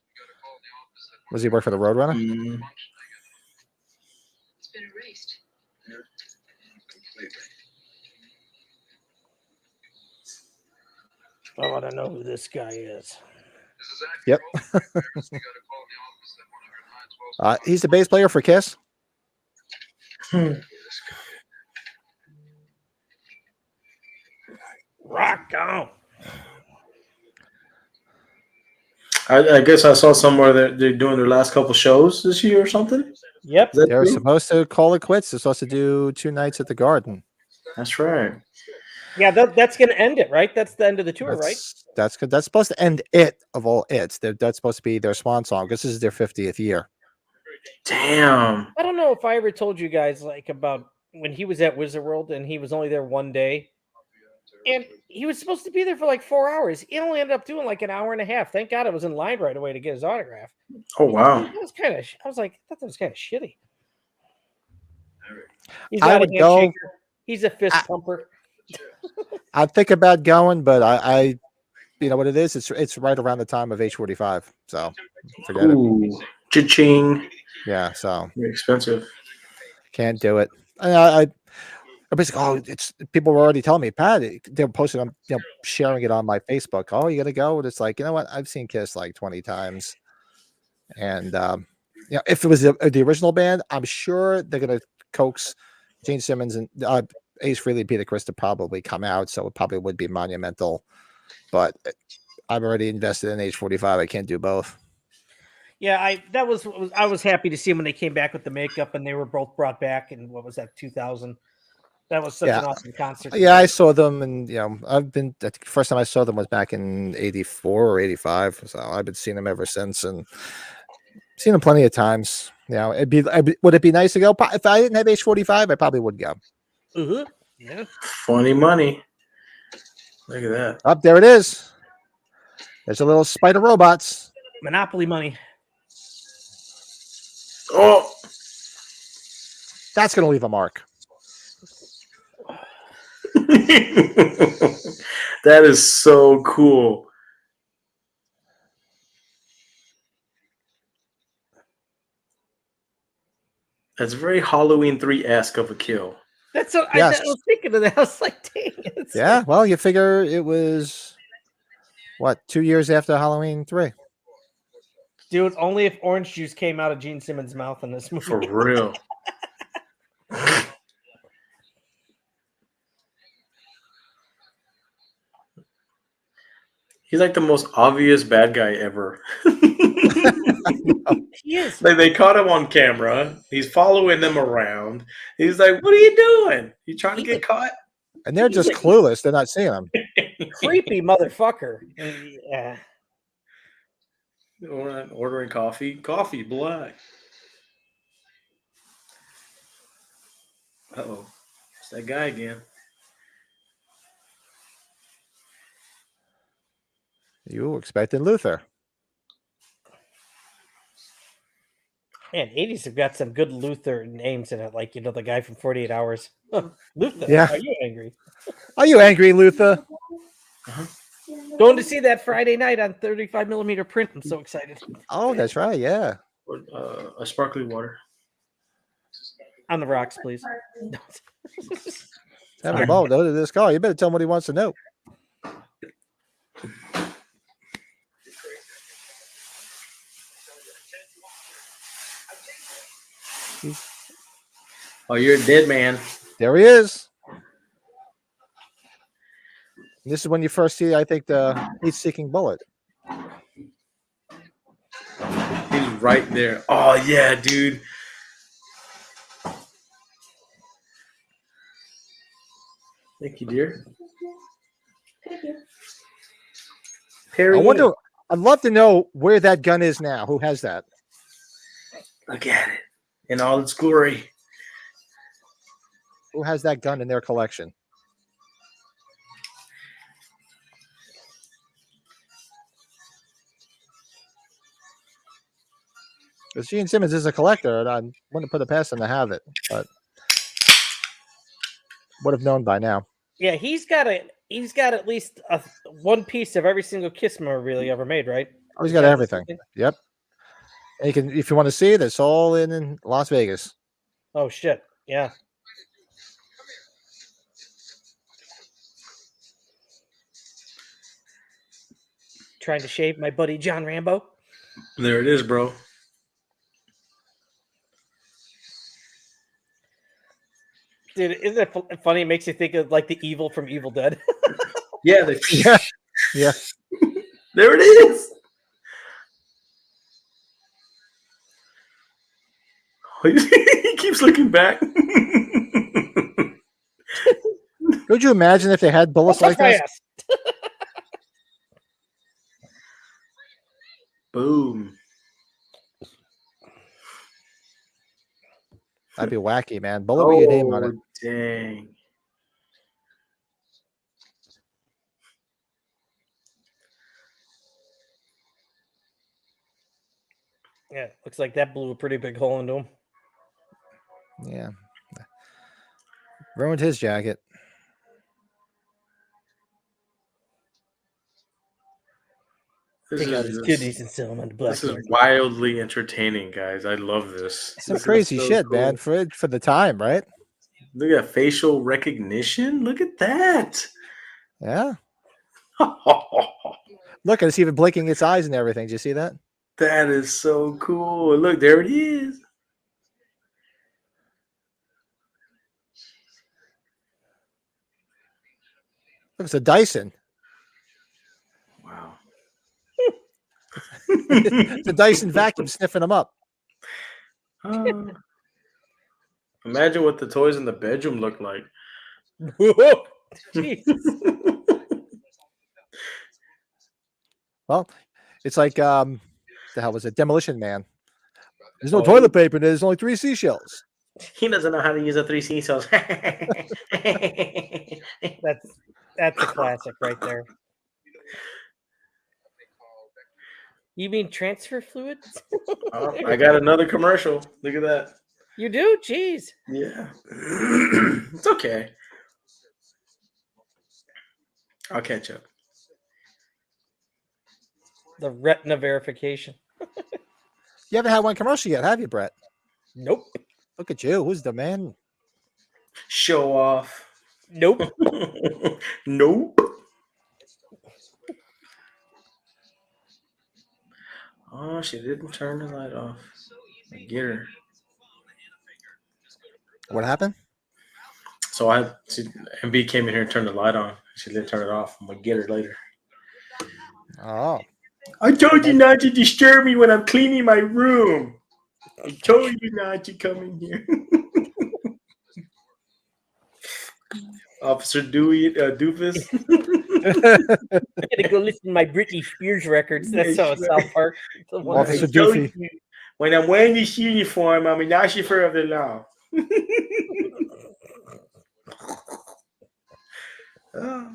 Was he work for the Roadrunner? It's been erased. Yeah, completely. I want to know who this guy is. This is accurate. Yep. All parents, you got to call the office at 109-12. He's the bass player for Kiss. Rock on. I guess I saw somewhere that they're doing their last couple shows this year or something. Yep. Is that They're true? supposed to call it quits. They're supposed to do 2 nights at the Garden. That's right. Yeah, that's going to end it, right? That's the end of the tour, right? That's good. That's supposed to end it of all it's. That's supposed to be their swan song because this is their 50th year. Damn. I don't know if I ever told you guys like about when he was at Wizard World and he was only there one day. And he was supposed to be there for like 4 hours. He only ended up doing like an hour and a half. Thank God I was in line right away to get his autograph. Oh wow. That was kind of. I was like, I thought that was kind of shitty. He's I not a would go- handshaker. He's a fist pumper. I think about going, but I you know what it is? It's right around the time of H45. So forget it. Ooh. Cha-ching. Yeah, so Very expensive. can't do it. I basically, it's people were already telling me, Pat, they're posting, sharing it on my Facebook. Oh, you gonna go? And it's like, you know what? I've seen Kiss like 20 times, and if it was the original band, I'm sure they're gonna coax Gene Simmons and Ace Frehley and Peter Criss to probably come out, so it probably would be monumental. But I'm already invested in H45. I can't do both. Yeah, I was happy to see him when they came back with the makeup and they were both brought back in what was that 2000. That was such an awesome concert. Yeah, I saw them, and I've been. I think the first time I saw them was back in '84 or '85. So I've been seeing them ever since, and seen them plenty of times. Would it be nice to go? If I didn't have H45, I probably would go. Uh-huh. Yeah. Funny money. Look at that. Up there it is. There's a little spider robots. Monopoly money. Oh, That's gonna leave a mark. that is so cool. That's very Halloween 3-esque of a kill. That's what Yes. I was thinking of that. I was like, dang. It's Yeah. Well, you figure it was what 2 years after Halloween 3. Dude, only if orange juice came out of Gene Simmons' mouth in this movie. For real. He's like the most obvious bad guy ever. He is. Like they caught him on camera. He's following them around. He's like, "What are you doing? You trying to get caught?" And they're just clueless. They're not seeing them. Creepy motherfucker. Yeah. Ordering coffee. Coffee black. Uh-oh. It's that guy again. You were expecting Luther. Man, 80s have got some good Luther names in it, like the guy from 48 Hours. Luther, Yeah. are you angry? Are you angry, Luther? Going to see that Friday night on 35mm print. I'm so excited. Oh, that's right. Yeah. A sparkling water. On the rocks, please. Have the ball. Go to this car. You better tell him what he wants to know. Oh, you're a dead man. There he is. And this is when you first see, I think, the heat-seeking bullet. He's right there. Oh yeah, dude. Thank you, dear. Perry, I wonder. I'd love to know where that gun is now. Who has that? look at it in all its glory. Who has that gun in their collection? Because Gene Simmons is a collector, and I wouldn't put it past him to have it, but would have known by now. Yeah, he's got at least one piece of every single Kiss memorabilia ever made, right? Oh, he's got everything. Yep. And you can, if you want to see it, it's all in Las Vegas. Oh shit! Yeah. Trying to shave my buddy John Rambo. There it is, bro. Dude, isn't it funny? It makes you think of like the evil from Evil Dead. Yeah, Yeah. Yeah. There it is. He keeps looking back. Could you imagine if they had bullets like this? Boom. That'd be wacky, man. Bullet with your name on it. Dang. Yeah, looks like that blew a pretty big hole into him. Yeah. Ruined his jacket. Take out his kidneys and sell them on the black This is market. wildly entertaining, guys. I love this. Some This is crazy so shit, cool. man, for the time, right? Look at facial recognition. Look at that. Yeah. Look, it's even blinking its eyes and everything. Do you see that? That is so cool. Look, there it is. Look, it's a Dyson. Wow. It's a Dyson vacuum sniffing them up. Imagine what the toys in the bedroom look like. Well, it's like the hell was it? Demolition Man. There's no toilet paper. There's only 3 seashells. He doesn't know how to use a 3 seashells. That's a classic right there. You mean transfer fluid? Oh, I got another commercial. Look at that. You do? Jeez. Yeah. It's okay. I'll catch up. The retina verification. You haven't had one commercial yet, have you, Brett? Nope. Look at you. Who's the man? Show off. Nope. Nope. Oh, she didn't turn the light off. Get her. What happened? So MB came in here and turned the light on. She didn't turn it off. I'm gonna get her later. Oh. I told you not to disturb me when I'm cleaning my room. I told you not to come in here. Officer Doofus. I'm gonna go listen to my Britney Spears records. That's how South Park. Officer Doofy. When I'm wearing this uniform, I'm an officer of the law.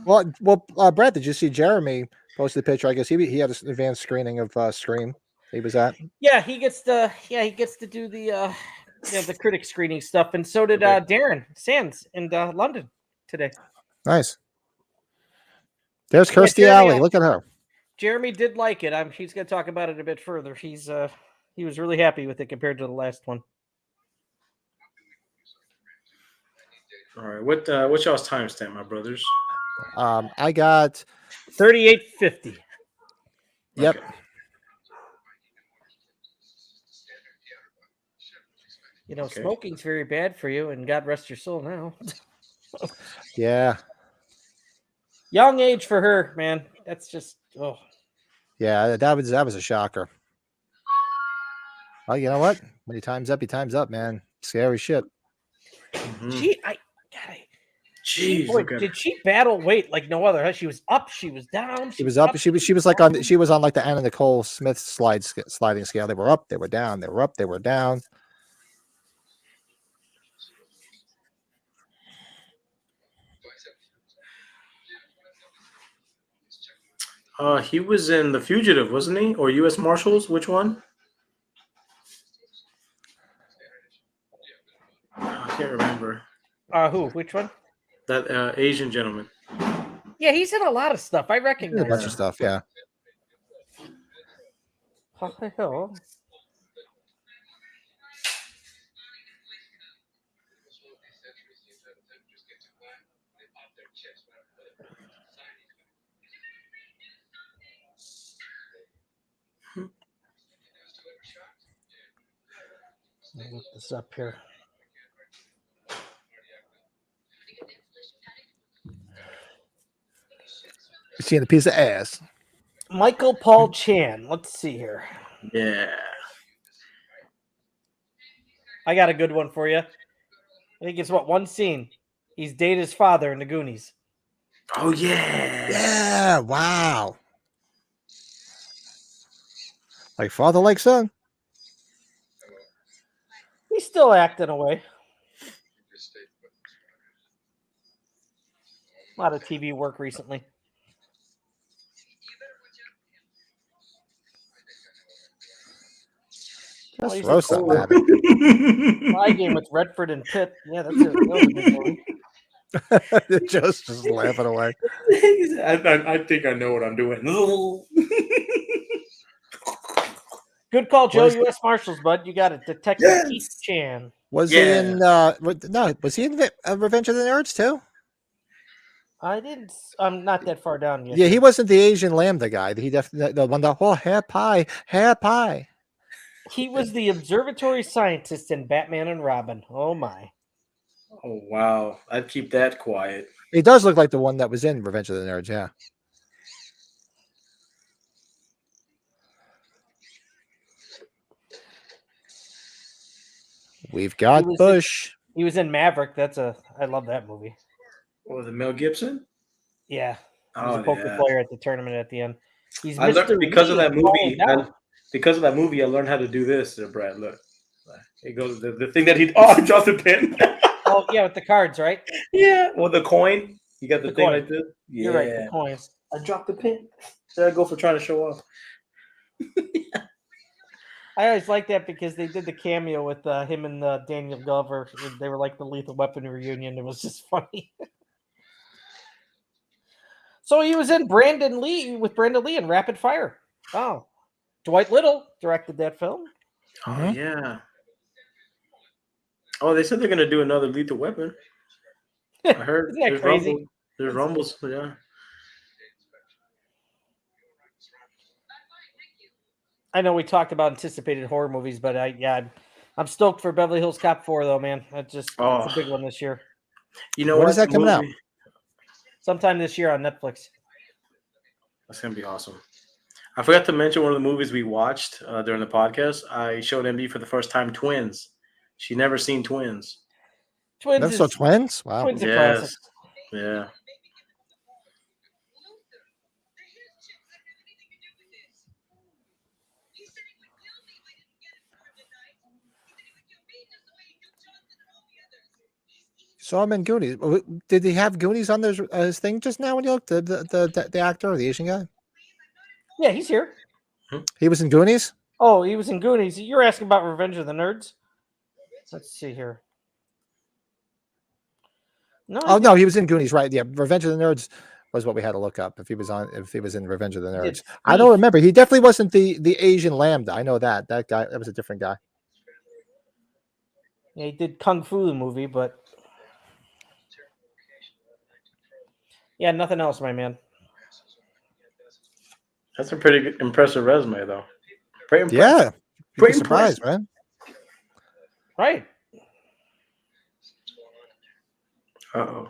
Well, Brett, did you see Jeremy posted a picture? I guess he had an advanced screening of Scream. He was at. Yeah, he gets to do the the critic screening stuff, and so did Darren Sands in London today. Nice. There's Kirstie Alley. Look at her. Jeremy did like it. He's going to talk about it a bit further. He was really happy with it compared to the last one. All right, what's y'all's timestamp, my brothers? I got 38:50. Yep. Okay. You know, smoking's very bad for you, and God rest your soul now. Yeah. Young age for her, man. That's just Yeah, that was a shocker. Well, you know what? When he time's up, man. Scary shit. Mm-hmm. Did she battle weight like no other? She was up, she was down. She was up. She was like on like the Anna Nicole Smith sliding scale. They were up, they were down, they were up, they were down. He was in The Fugitive, wasn't he? Or U.S. Marshals? Which one? I can't remember. Who? Which one? That Asian gentleman. Yeah, he's in a lot of stuff. I recognize A bunch of stuff, yeah. What the hell? look this up here. Seeing a piece of ass. Michael Paul Chan. Let's see here. Yeah. I got a good one for you. I think it's one scene. He's dated his father in the Goonies. Oh yeah. Yeah, wow. Like father, like son. He's still acting away. A lot of TV work recently. Just he's roast a up, cool- Abby. My game with Redford and Pitt. Yeah, that was a good movie. just laughing away. I think I know what I'm doing. Good call, Joe. Was- U.S. Marshals, bud. You got it. Detective Yes. Keith Chan. Was Yeah. he in? No, was he in Revenge of the Nerds too? I didn't. I'm not that far down yet. Yeah, he wasn't the Asian Lambda guy. He definitely the one. The whole hair pie. He was the observatory scientist in Batman and Robin. Oh my! Oh wow. I'd keep that quiet. He does look like the one that was in Revenge of the Nerds. Yeah. We've got was Bush. He was in Maverick. I love that movie. What was it, Mel Gibson? Yeah, he was Oh a poker yeah. player at the tournament at the end. He's I learned Mr. because of Lee that in Falling movie. Down. Because of that movie, I learned how to do this, Brad. Look, it goes the thing that he. Oh, I dropped the pin. Oh yeah, with the cards, right? Yeah, well, the coin. You got the thing coin. like this. Yeah, You're right. The coins. I dropped the pin. There I go for trying to show off. I always like that because they did the cameo with him and Daniel Glover. They were like the Lethal Weapon reunion. It was just funny. So he was in Brandon Lee in Rapid Fire. Oh, Dwight Little directed that film. Oh yeah. Oh, they said they're gonna do another Lethal Weapon. I heard. Isn't that there's crazy? rumbles. There's rumbles. Yeah. I know we talked about anticipated horror movies, but I'm stoked for Beverly Hills Cop 4 though, man. It's a big one this year. You know When what? is that coming out? Sometime this year on Netflix. That's gonna be awesome. I forgot to mention one of the movies we watched during the podcast. I showed MB for the first time Twins. She never seen Twins. Twins Never saw is twins. Wow. Twins a Yes. classic. Yeah. Saw him in Goonies. Did he have Goonies on his thing just now when you looked? The actor or the Asian guy? Yeah, he's here. He was in Goonies? Oh, he was in Goonies. You're asking about Revenge of the Nerds? Let's see here. No. Oh no, he was in Goonies, right? Yeah, Revenge of the Nerds was what we had to look up if he was in Revenge of the Nerds. I don't remember. He definitely wasn't the Asian Lambda. I know that guy. That was a different guy. Yeah, he did Kung Fu the movie, but yeah, nothing else, my man. That's a pretty impressive resume, though. Very impressive. Yeah, Very surprised, man. Right. Uh-oh.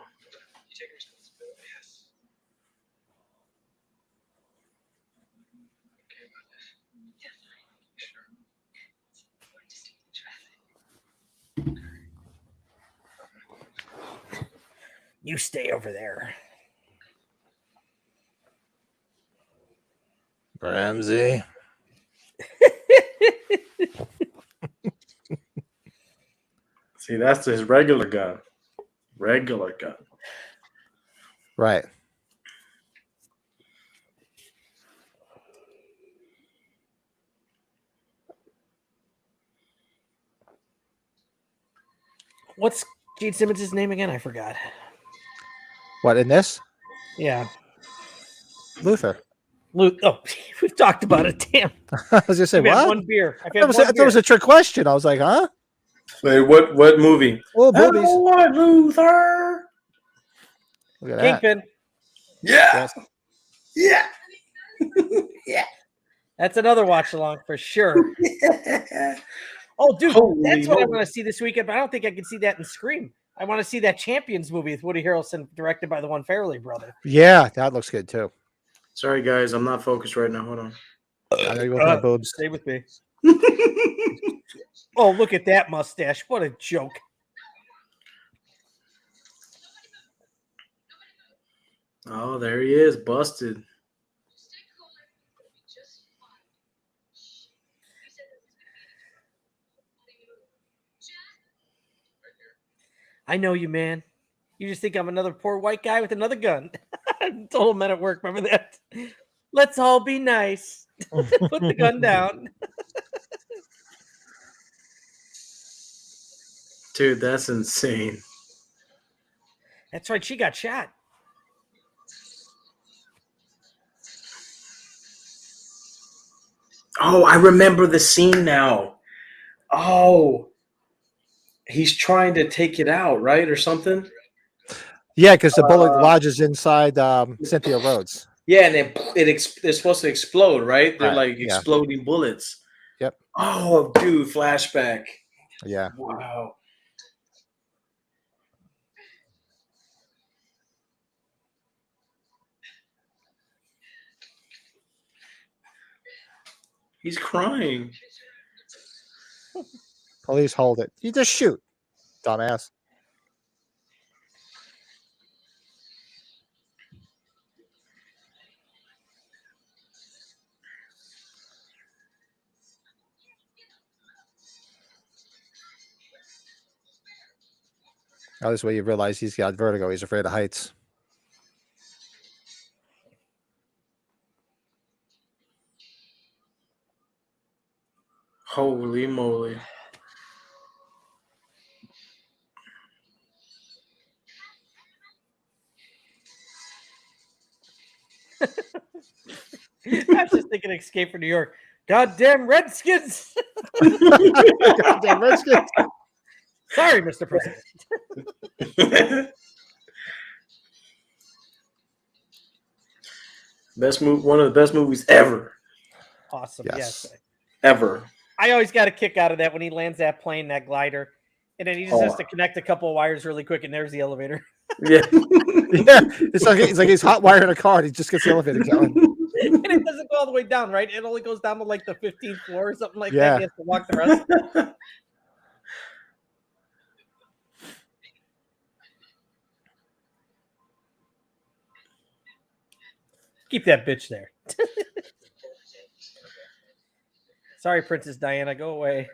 You stay over there. Ramsey. See, that's his regular gun. Regular gun. Right. What's Gene Simmons' name again? I forgot. What in this? Yeah. Luther. Luke. Oh, we've talked about it. Damn. I was gonna say I've had what? one beer. I thought it was a trick question. I was like, huh? Wait, what movie? Oh, boobies. What, Luther? Look at that. Kingpin. Yeah. Yes. Yeah. That's another watch along for sure. Oh, dude, Holy that's what I moly. want to see this weekend, but I don't think I can see that in Scream. I want to see that Champions movie with Woody Harrelson, directed by the one Farrelly brother. Yeah, that looks good too. Sorry, guys. I'm not focused right now. Hold on. I know you're looking at boobs. Stay with me. Oh, look at that mustache. What a joke. Oh, there he is. Busted. I know you, man. You just think I'm another poor white guy with another gun. Total Men at Work. Remember that? Let's all be nice. Put the gun down. Dude, that's insane. That's right. She got shot. Oh, I remember the scene now. Oh, he's trying to take it out, right? Or something? Yeah, because the bullet lodges inside Cynthia Rhodes. Yeah, and then they're supposed to explode, right? They're Right, like yeah. exploding bullets. Yep. Oh, dude, flashback. Yeah. Wow. He's crying. Police hold it. You just shoot, dumbass. Now this way you realize he's got vertigo. He's afraid of heights. Holy moly. I was just thinking Escape from New York. Goddamn Redskins. Goddamn Redskins. Sorry, Mr. President. One of the best movies ever. Awesome. Yes. Yes. Ever. I always got a kick out of that when he lands that plane, that glider, and then he just has to connect a couple of wires really quick, and there's the elevator. Yeah. Yeah, it's like he's hot wiring a car. And he just gets the elevator going. And it doesn't go all the way down, right? It only goes down to like the 15th floor or something like Yeah. that. He has to walk the rest. Keep that bitch there. Sorry, Princess Diana. Go away.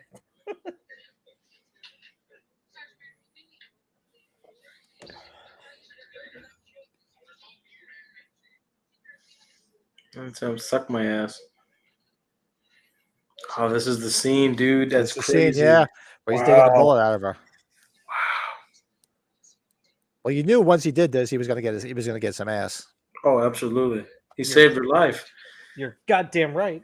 Let's suck my ass. Oh, this is the scene, dude. That's It's the crazy. scene, yeah, where he's digging the Wow. bullet out of her. Wow. Well, you knew once he did this, he was going to get some ass. Oh, absolutely. He saved her life. You're goddamn right.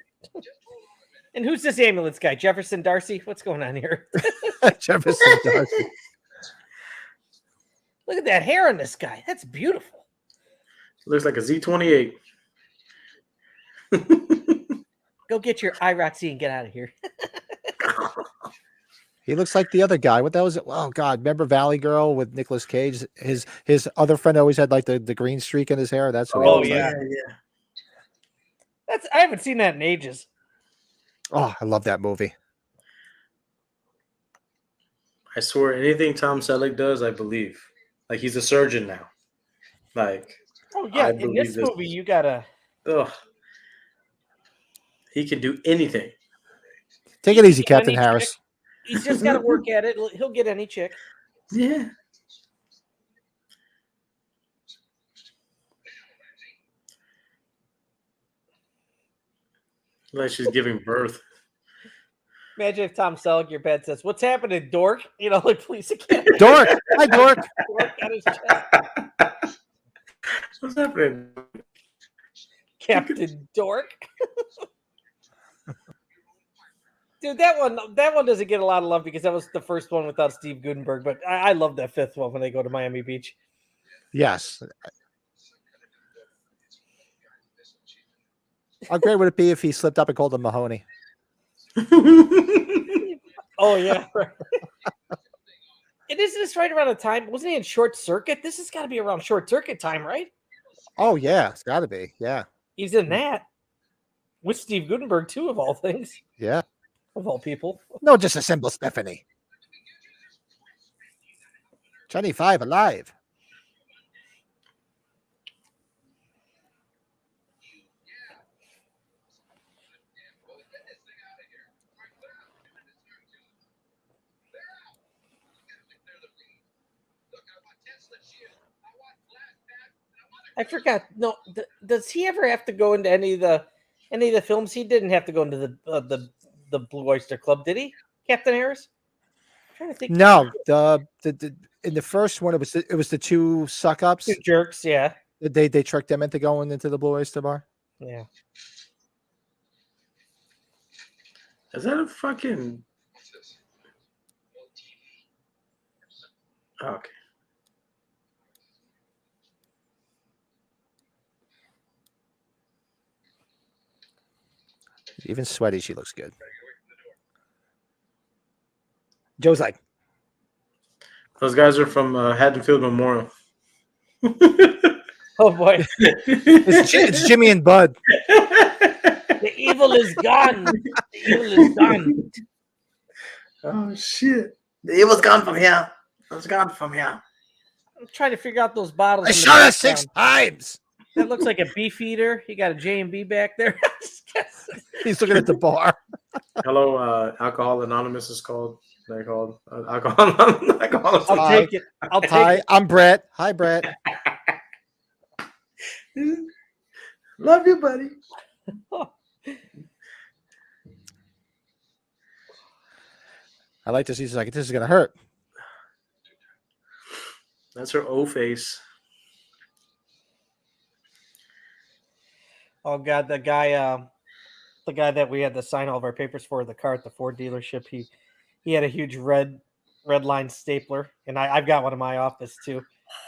And who's this ambulance guy? Jefferson Darcy? What's going on here? Jefferson Darcy. Look at that hair on this guy. That's beautiful. Looks like a Z28. Go get your IROC and get out of here. He looks like the other guy. What that was? Oh God! Remember Valley Girl with Nicolas Cage? His other friend always had like the green streak in his hair. That's what he Oh, looks yeah. like. I haven't seen that in ages. Oh, I love that movie. I swear, anything Tom Selleck does, I believe. Like, he's a surgeon now. Like, Oh yeah, I in believe this this. movie you gotta. Ugh. He can do anything. Take it easy, Get Captain any Harris. chick. He's just got to work at it. He'll get any chick. Yeah. Like she's giving birth. Imagine if Tom Selleck, your bed says, "What's happening, dork?" You know, like police academy. Dork. Hi, Dork. Dork on his chest. What's happening? Captain Dork. Dude, that one doesn't get a lot of love because that was the first one without Steve Gutenberg. But I love that fifth one when they go to Miami Beach. Yes. How great would it be if he slipped up and called him Mahoney? Oh yeah. Right. And isn't this right around the time? Wasn't he in Short Circuit? This has got to be around Short Circuit time, right? Oh yeah, it's got to be. Yeah, He's in that with Steve Gutenberg too, of all things, yeah. of all people. No, just a simple Stephanie. Johnny Five alive. I forgot. No, does he ever have to go into any of the films? He didn't have to go into the Blue Oyster Club, did he, Captain Harris? I'm trying to think. No, the in the first one it was the two suck ups. Two jerks, yeah. They tricked them into going into the Blue Oyster Bar. Yeah. Is that a fucking? Okay. Even sweaty, she looks good. Joe's like, Those guys are from Haddonfield Memorial. Oh boy, it's Jimmy and Bud. the evil is gone. The evil is gone. Oh shit! The evil's gone from here. It's gone from here. I'm trying to figure out those bottles. I in the shot her 6 background. times. That looks like a beef eater. You got a J&B back there. He's looking at the bar. Hello, Alcohol Anonymous is called. They're called Alcohol Anonymous. I'll Hi. take it. I'll take Hi, it. I'm Brett. Hi, Brett. Love you, buddy. I like to see. She's like, this is gonna hurt. That's her O face. Oh God, the guy that we had to sign all of our papers for the car at the Ford dealership. He had a huge red line stapler, and I've got one in my office too.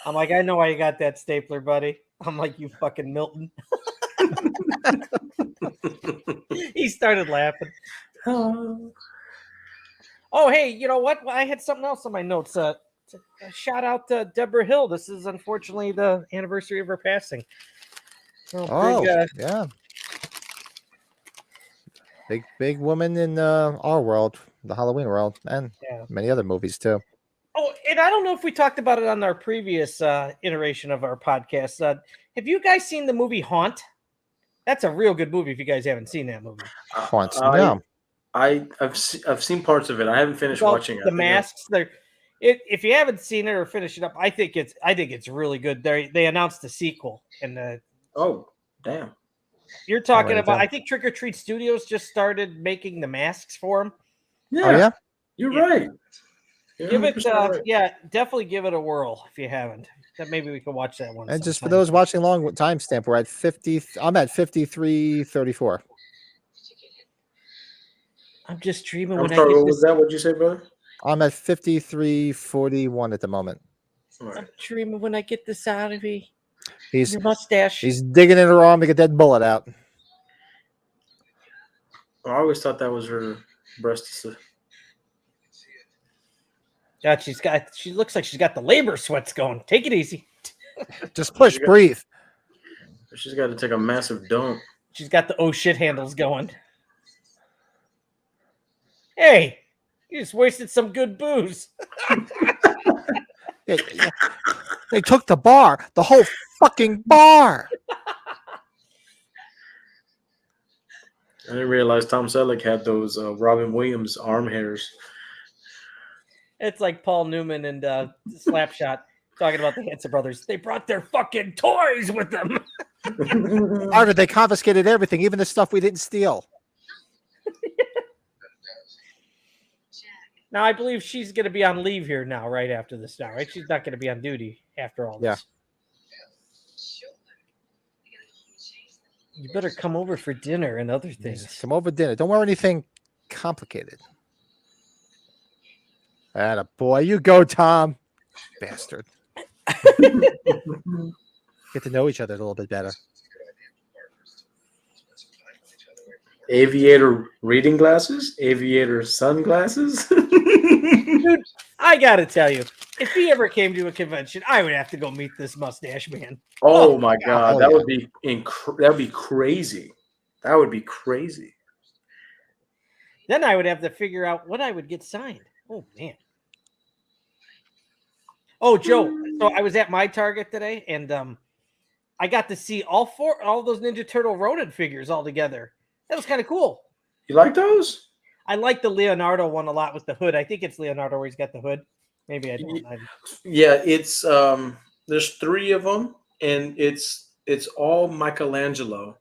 I'm like, I know why you got that stapler, buddy. I'm like, you fucking Milton. He started laughing. Oh, hey, you know what? I had something else on my notes. Shout out to Deborah Hill. This is unfortunately the anniversary of her passing. So Yeah. Big woman in our world, the Halloween world, and many other movies too. Oh, and I don't know if we talked about it on our previous iteration of our podcast. Have you guys seen the movie Haunt? That's a real good movie if you guys haven't seen that movie. Haunts. No. I've seen parts of it. I haven't finished watching it. The masks. If you haven't seen it or finished it up, I think it's really good. They announced the sequel, and oh damn, you're talking about. I think Trick or Treat Studios just started making the masks for them. Yeah, Oh, yeah? You're right. Give it, right. definitely give it a whirl if you haven't. That maybe we can watch that one. And just for sometime. those watching along with timestamp, we're at 50. I'm at 53:34. I'm just dreaming I'm when sorry. I get What was this. that? What'd you say, brother? I'm at 53:41 at the moment. All right. I'm dreaming when I get this out of me. He's Your mustache. he's digging in her arm to get that bullet out. I always thought that was her breast. God, she looks like she's got the labor sweats going. Take it easy. Just push, breathe. She's got to take a massive dump. She's got the oh shit handles going. Hey, you just wasted some good booze. They took the bar, the whole fucking bar. I didn't realize Tom Selleck had those Robin Williams arm hairs. It's like Paul Newman and Slapshot talking about the Hanson brothers. They brought their fucking toys with them. Arthur, they confiscated everything, even the stuff we didn't steal. Now, I believe she's going to be on leave here now, right after this now, right? She's not going to be on duty after all this. You better come over for dinner and other things. Come over dinner. Don't wear anything complicated. Atta boy, you go, Tom. Bastard. Get to know each other a little bit better. Aviator reading glasses, aviator sunglasses. Dude, I gotta tell you, if he ever came to a convention, I would have to go meet this mustache man. Oh my god, hell that yeah. would be that would be crazy. That would be crazy. Then I would have to figure out what I would get signed. Oh man. Oh, Joe. So I was at my Target today, and I got to see all those Ninja Turtle Ronin figures all together. That was kind of cool. You like those? I like the Leonardo one a lot with the hood. I think it's Leonardo where he's got the hood. Maybe I don't. Yeah, it's there's 3 of them, and it's all Michelangelo.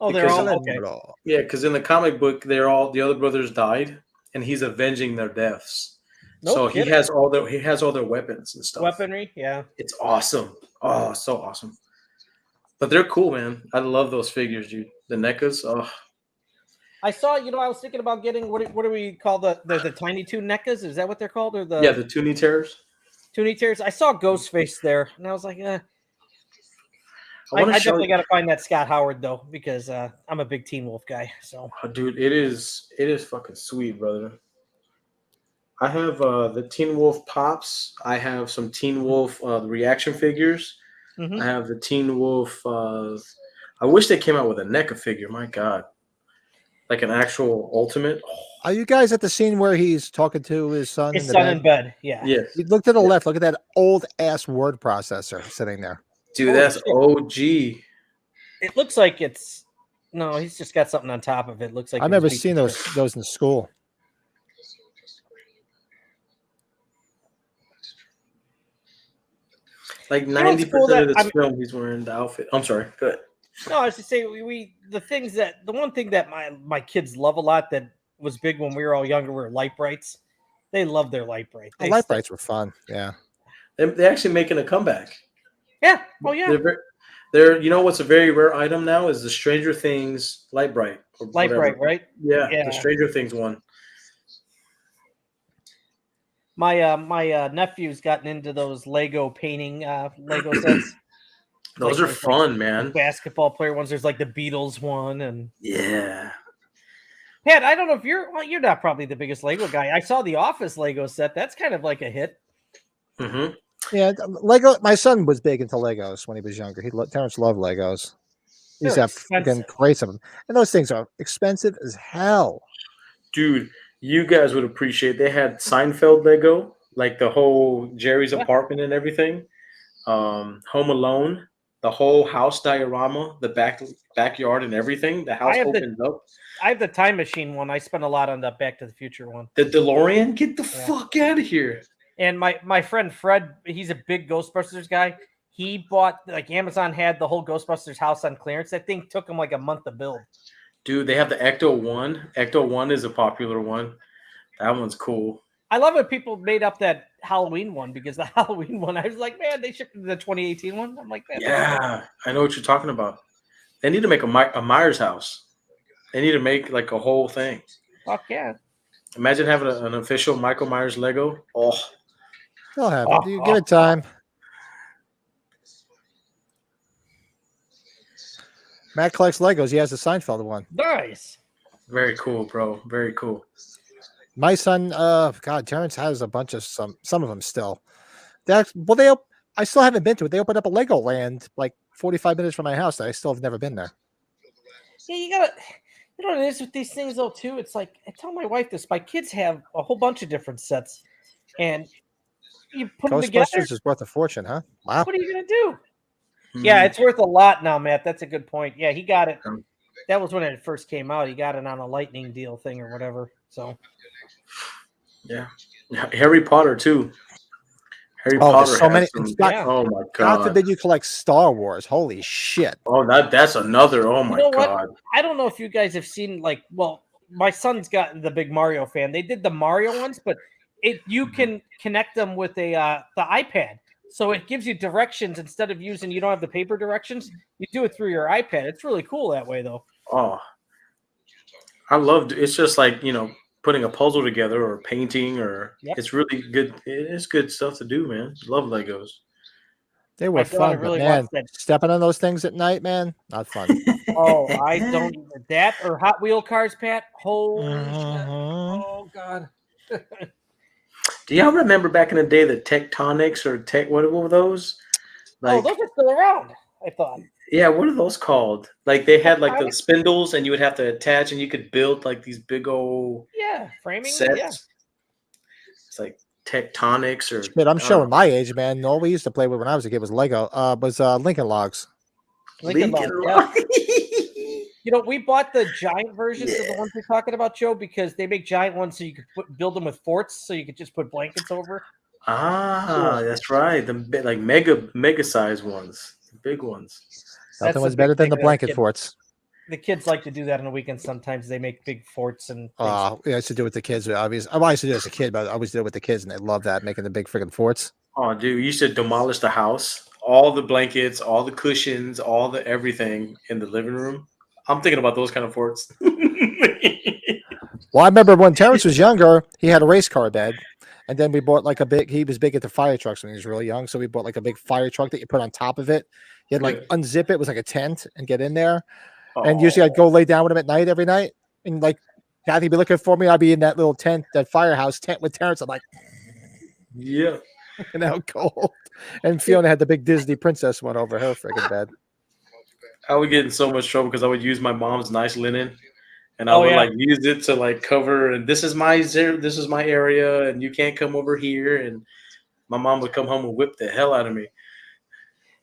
Oh, they're all okay. Michelangelo. Yeah, because in the comic book, the other brothers died, and he's avenging their deaths. No so kidding. he has all their weapons and stuff. Weaponry, yeah. It's awesome. Oh, so awesome. But they're cool, man. I love those figures, dude. The NECAs. Oh, I saw. I was thinking about getting what do we call the Tiny Toon NECAs? Is that what they're called, or the the Toonie Terrors. Toonie Terrors? I saw Ghostface there, and I was like, I wanna show definitely you- got to find that Scott Howard though, because I'm a big Teen Wolf guy. So, Oh, dude, it is fucking sweet, brother. I have the Teen Wolf Pops. I have some Teen Wolf reaction figures. Mhm. I have the Teen Wolf. I wish they came out with a NECA figure. My God, like an actual Ultimate. Are you guys at the scene where he's talking to his son his in the son bed? in bed. Yeah. Yes, You look to the left. Look at that old ass word processor sitting there. dude, Holy that's shit. OG. It looks like it's no. He's just got something on top of it. Looks like I've it was never beat seen to those in school. Like know what's 90% cool of that this film, he's wearing the outfit. I'm sorry. Good. No, I was just saying the one thing that my kids love a lot that was big when we were all younger were light brights. They love their light bright. The light brights were fun. Yeah. They're actually making a comeback. Yeah. Oh yeah. They're you know what's a very rare item now is the Stranger Things light bright. Or Light whatever. bright, right? Yeah, Yeah. the Stranger Things one. My nephew's gotten into those Lego painting Lego sets. Those Like, are there's, fun, the man. basketball player ones. There's like the Beatles one, and Yeah. Pat, I don't know if you're not probably the biggest Lego guy. I saw the Office Lego set. That's kind of like a hit. Mm-hmm. Yeah. Lego. My son was big into Legos when he was younger. Terrence loved Legos. He used to They're have freaking expensive. crates of them. And those things are expensive as hell. Dude, you guys would appreciate. They had Seinfeld Lego, like the whole Jerry's Yeah. apartment and everything. Home Alone, the whole house diorama, the backyard and everything. The house I have opens up. I have the Time Machine one. I spent a lot on the Back to the Future one. The DeLorean, get the Yeah. fuck out of here. And my friend Fred, he's a big Ghostbusters guy. He bought, like, Amazon had the whole Ghostbusters house on clearance. That thing took him like a month to build. Dude, they have the Ecto 1. Ecto 1 is a popular one. That one's cool. I love it. People made up that Halloween one because the Halloween one, I was like, man, they shipped the 2018 one. I'm like, man, Yeah, I know what you're talking about. They need to make a Myers house. They need to make like a whole thing. fuck yeah. Imagine having an official Michael Myers Lego. Oh, They'll have it. You give it time. Matt collects Legos. He has the Seinfeld one. Nice. very cool, bro. Very cool. My son, God, Terrence has a bunch of some of them still. I still haven't been to it. They opened up a Legoland like 45 minutes from my house. That I still have never been there. Yeah, you know what it is with these things though too. It's like I tell my wife this. My kids have a whole bunch of different sets, and you put them together. Ghostbusters is worth a fortune, huh? Wow. What are you gonna do? Mhm. Yeah, it's worth a lot now, Matt. That's a good point. Yeah, he got it. Um, That was when it first came out. He got it on a lightning deal thing or whatever. So yeah. Harry Potter too. Harry Oh, Potter. there's so has many. some- It's not- Yeah. Oh my God god. forbid you collect Star Wars. Holy shit. Oh, that's another. Oh my You know what? god. I don't know if you guys have seen my son's got the big Mario fan. They did the Mario ones, but you can connect them with the iPad. So it gives you directions instead of you don't have the paper directions. You do it through your iPad. It's really cool that way though. Oh, I loved. It's just like putting a puzzle together or painting or Yep. it's really good. It's good stuff to do, man. Love Legos. They were My daughter fun, really but man, wants that. stepping on those things at night, man, not fun. Oh, I don't even that or Hot Wheel cars, Pat. Holy shit. Mhm. Oh God. Do y'all remember back in the day the tectonics or what were those? Oh, those are still around, I thought. Yeah, what are those called? Like they had like the Tectonics? spindles and you would have to attach and you could build like these big old Yeah, framing. sets. Yeah. It's like tectonics or Shit, I'm I don't showing know. my age, man. All we used to play with when I was a kid was Lego. Was Lincoln Logs. Lincoln Lincoln Log, yeah. Log. You know, we bought the giant versions of the ones we're talking about, Joe, because they make giant ones so you could build them with forts, so you could just put blankets over. Ah, that's right. The like mega size ones, the big ones. Nothing That's was the better big than thing the that our blanket kid- forts. The kids like to do that on the weekend. Sometimes they make big forts and things. I used to do it with the kids. Obviously, I used to do it as a kid, but I always did it with the kids, and they love that, making the big freaking forts. Oh, dude, you should demolish the house. All the blankets, all the cushions, all the everything in the living room. I'm thinking about those kind of forts. Well, I remember when Terrence was younger, he had a race car bed, and then we bought like he was big into fire trucks when he was really young, so we bought like a big fire truck that you put on top of it. You had like unzip it, it was like a tent, and get in there. And usually I'd go lay down with him at night every night, and like Kathy'd be looking for me. I'd be in that little tent, that firehouse tent with Terrence. I'm like, yeah. and out cold. And Fiona had the big Disney princess one over her freaking bed. I would get in so much trouble because I would use my mom's nice linen, and I would like use it to like cover. And this is my area, and you can't come over here. And my mom would come home and whip the hell out of me.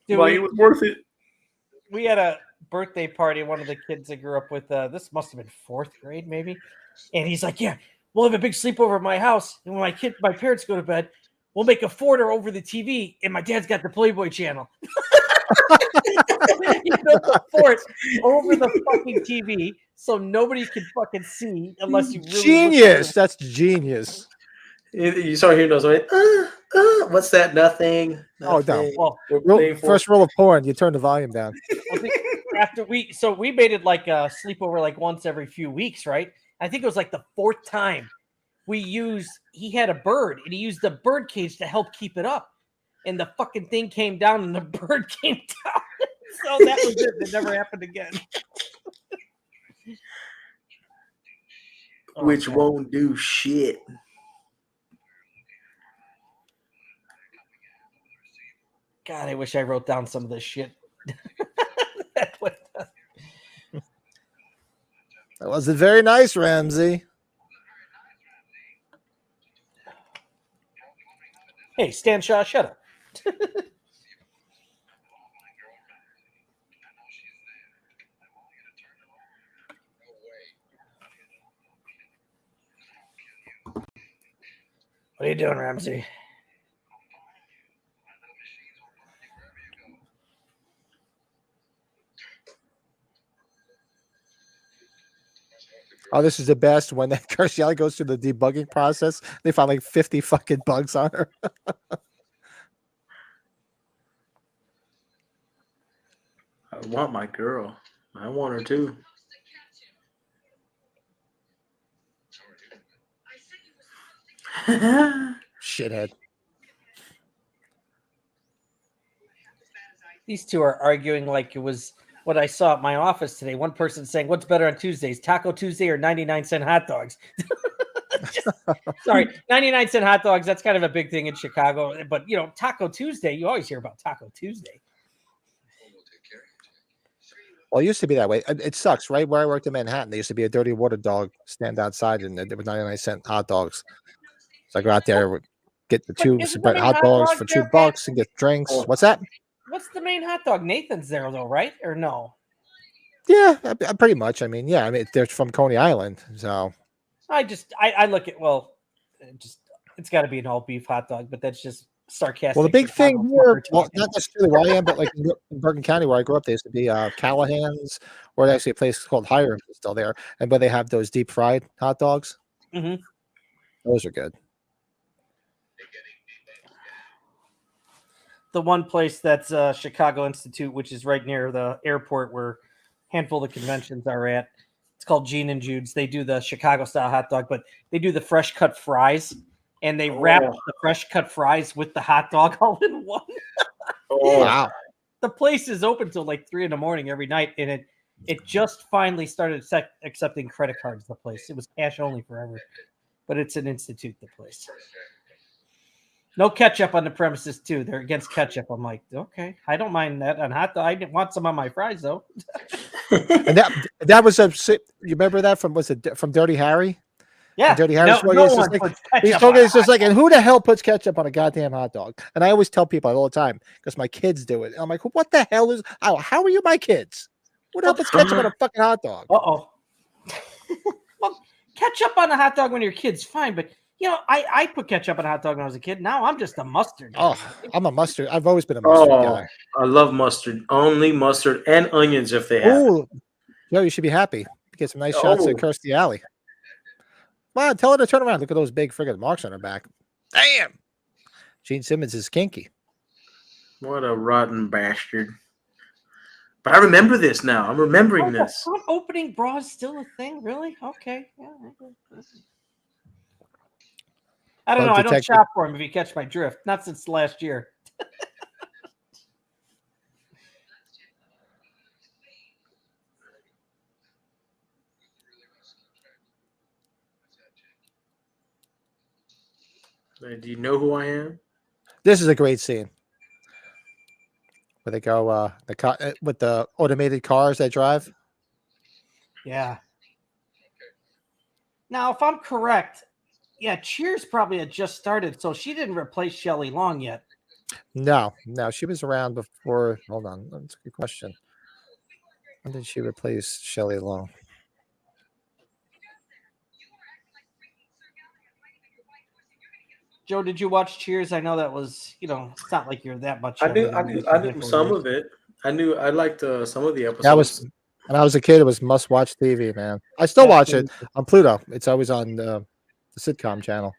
Dude, Like it was worth it. We had a birthday party. One of the kids I grew up with. This must have been 4th grade, maybe. And he's like, "Yeah, we'll have a big sleepover at my house, and when my parents go to bed, we'll make a forter over the TV, and my dad's got the Playboy channel." He built a fort over the fucking TV so nobody can fucking see unless you really Genius. That's genius. You start hearing those like, what's that? Nothing. Oh, no. Well, first rule of porn, you turn the volume down. After we made it like a sleepover like once every few weeks, right? I think it was like the 4th time he had a bird and he used the bird cage to help keep it up. And the fucking thing came down and the bird came down. So that was it. It never happened again. Which won't do shit. God, I wish I wrote down some of this shit. That wasn't very nice, Ramsey. Hey, Stan Shaw, shut up. What are you doing, Ramsey? Oh, this is the best when that Kirstie Alley goes through the debugging process. They find like 50 fucking bugs on her. I want my girl. I want her too. Shithead. These two are arguing like it was what I saw at my office today. One person saying, "What's better on Tuesdays, Taco Tuesday or 99-cent hot dogs?" Sorry, 99-cent hot dogs. That's kind of a big thing in Chicago. But, Taco Tuesday, you always hear about Taco Tuesday. Well, it used to be that way. It sucks, right? Where I worked in Manhattan, there used to be a dirty water dog stand outside, and there were 99-cent hot dogs. So I go out there, get the two separate hot dogs for $2 and get drinks. What's that? What's the main hot dog? Nathan's there, though, right? Or no? Yeah, pretty much. I mean, they're from Coney Island, so. I look at, it's got to be an all beef hot dog, but that's just sarcastic. Well, the big thing here, not necessarily where I am, but like in Bergen County where I grew up, there used to be Callahan's, or actually a place called Hiram is still there, but they have those deep fried hot dogs. Mm-hmm. Those are good. The one place that's Chicago Institute, which is right near the airport where a handful of the conventions are at. It's called Gene and Jude's. They do the Chicago style hot dog, but they do the fresh cut fries, and they wrap the fresh cut fries with the hot dog all in one. Oh, Wow. The place is open till like 3 a.m. every night, and it just finally started accepting credit cards. The place, it was cash only forever, but it's an institute. The place, no ketchup on the premises too. They're against ketchup. I'm like, okay, I don't mind that on hot dog. I didn't want some on my fries though. And that was a. You remember that from from Dirty Harry? Yeah, Dirty Harry's no it's one just like, puts he's ketchup talking. on It's just like, and who the hell puts ketchup on a goddamn hot dog? And I always tell people all the time because my kids do it. And I'm like, what the hell is? How are you, my kids? Who the hell puts ketchup on a fucking hot dog? Uh-oh. Well, ketchup on a hot dog when you're a kid's fine, but I put ketchup on a hot dog when I was a kid. Now I'm just a mustard guy. Oh, I'm a mustard. I've always been a mustard guy. I love mustard. Only mustard and onions if they have. Ooh, Joe, you should be happy. Get some nice shots at Kirstie Alley. Come on, tell her to turn around. Look at those big friggin' marks on her back. Damn. Gene Simmons is kinky. What a rotten bastard. But I remember this now. I'm remembering this. Front opening bra is still a thing? Really? Okay. Yeah. I don't know. I don't shop for him, if you catch my drift. Not since last year. Do you know who I am? This is a great scene. Where they go with the automated cars they drive. Yeah. Now, if I'm correct, Cheers probably had just started, so she didn't replace Shelley Long yet. No, she was around before. Hold on, that's a good question. When did she replace Shelley Long? Joe, did you watch Cheers? I know that was, it's not like you're that much. I knew some of it. I liked some of the episodes. When I was a kid, it was must-watch TV, man. I still watch it on Pluto. It's always on the sitcom channel.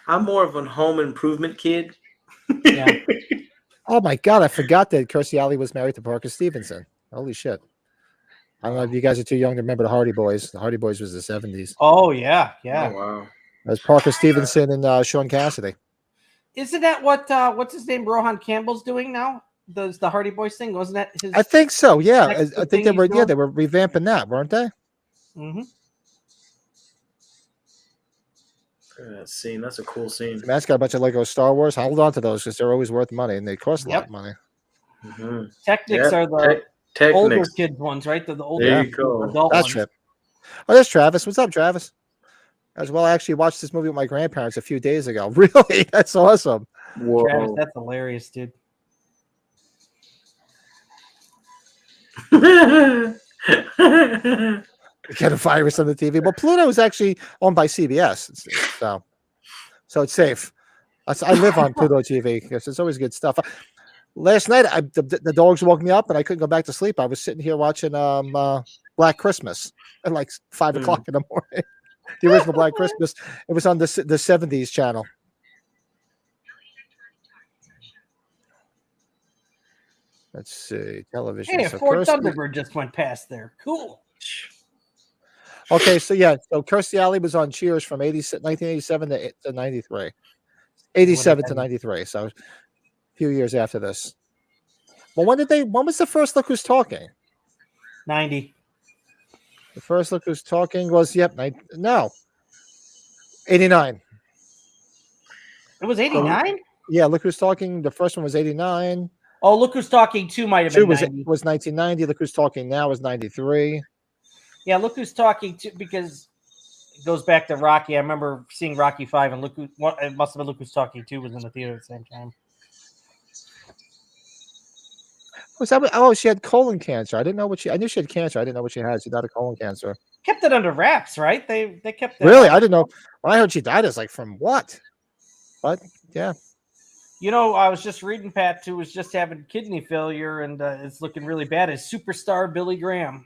I'm more of a home improvement kid. Yeah. Oh my God, I forgot that Kirstie Alley was married to Parker Stevenson. Holy shit. I don't know if you guys are too young to remember the Hardy Boys. The Hardy Boys was the 70s. Oh, yeah. Yeah. Oh, wow. That was Parker Stevenson and Sean Cassidy. Isn't that what's his name? Rohan Campbell's doing now? The Hardy Boys thing? Wasn't that his? I think so. Yeah. I think they were. doing? Yeah, they were revamping that, weren't they? Mm-hmm. That scene. That's a cool scene. Matt's got a bunch of Lego Star Wars. Hold on to those because they're always worth money and they cost a lot of money. Mm-hmm. Technics are the older kids ones, right? They're the older there you go. adult That's ones. it. Oh, there's Travis. What's up, Travis? As well, I actually watched this movie with my grandparents a few days ago. Really? That's awesome. Whoa. Travis, that's hilarious, dude. Get a virus on the TV. Well, Pluto is actually owned by CBS, so it's safe. I live on Pluto TV because it's always good stuff. Last night, the dogs woke me up and I couldn't go back to sleep. I was sitting here watching Black Christmas at like 5 o'clock in the morning. The original Black Christmas. It was on the 70s channel. Let's see. Television. Hey, So Ford Thunderbird just went past there. Cool. Okay, so Kirstie Alley was on Cheers from 1987 to 93. 87 to 93. So a few years after this. Well, when was the first Look Who's Talking? 90. The first Look Who's Talking was 89. It was 89? Yeah, Look Who's Talking. The first one was 89. Oh, Look Who's Talking 2 might have been 90. was 1990. Look Who's Talking Now is 93. Yeah, Look Who's Talking 2 because it goes back to Rocky. I remember seeing Rocky 5 and it must have been Look Who's Talking 2 was in the theater at the same time. Was that? Oh, she had colon cancer. I knew she had cancer. I didn't know what she had. She died of colon cancer. Kept it under wraps, right? They kept it. Really? I didn't know. When I heard she died, it's like from what? But yeah. I was just reading Pat who was just having kidney failure and it's looking really bad. Is superstar Billy Graham.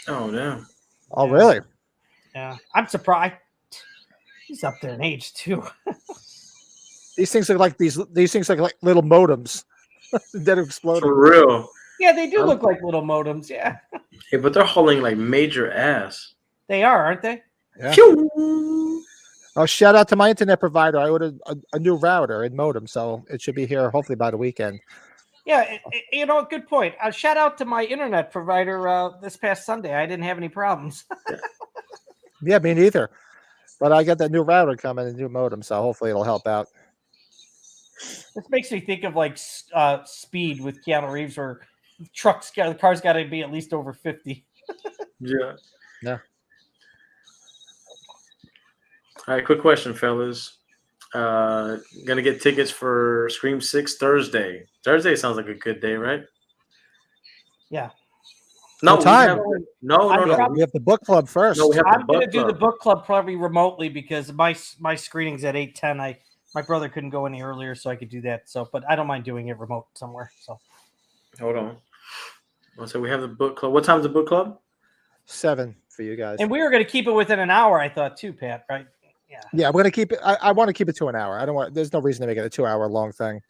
Oh no. Oh really? Yeah. I'm surprised. He's up there in age too. These things look like these things look like little modems that are exploding. For real. Yeah, they do look like little modems. Yeah. Yeah, but they're hauling like major ass. They are, aren't they? Yeah. Oh, shout out to my internet provider. I ordered a new router and modem, so it should be here hopefully by the weekend. Yeah, good point. Shout out to my internet provider this past Sunday. I didn't have any problems. Yeah, me neither. But I got that new router coming and new modem, so hopefully it'll help out. This makes me think of like Speed with Keanu Reeves, where the car's got to be at least over 50. Yeah. Yeah. All right, quick question, fellas. Gonna get tickets for Scream 6 Thursday. Thursday sounds like a good day, right? Yeah. No, What time? No. We have the book club first. No, we have I'm going to do the book club probably remotely because my screening's at 8:10. My brother couldn't go any earlier, so I could do that. So, but I don't mind doing it remote somewhere. So, hold on. So we have the book club. What time's the book club? 7 for you guys. and we were going to keep it within an hour, I thought too, Pat. Right? Yeah. Yeah, we're gonna keep it. I want to keep it to an hour. I don't want. There's no reason to make it a 2-hour long thing.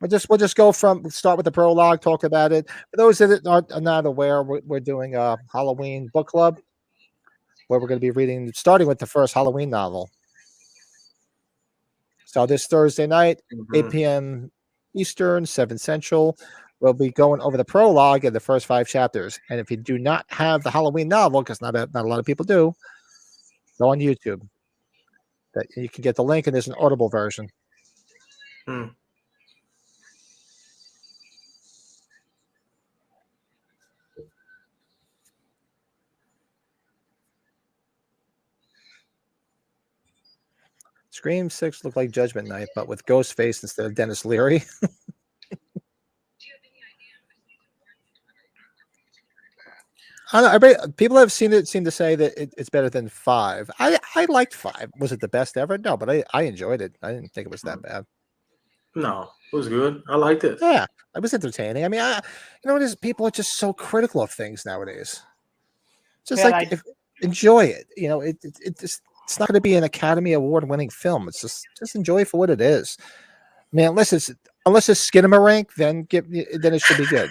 We'll just start with the prologue, talk about it. For those that are not aware, we're doing a Halloween book club where we're going to be starting with the first Halloween novel. So this Thursday night, 8 p.m. Eastern, 7 Central, we'll be going over the prologue and the first 5 chapters. And if you do not have the Halloween novel, because not a lot of people do, go on YouTube. You can get the link, and there's an Audible version. Scream 6 looked like Judgment Night, but with Ghostface instead of Dennis Leary. I don't know. People have seem to say that it's better than 5. I liked 5. Was it the best ever? No, but I enjoyed it. I didn't think it was that bad. No, it was good. I liked it. Yeah, it was entertaining. I mean, it is. People are just so critical of things nowadays. Just enjoy it. It's not going to be an Academy Award-winning film. It's just enjoy it for what it is. I mean, unless it's Skinamarink, then it should be good.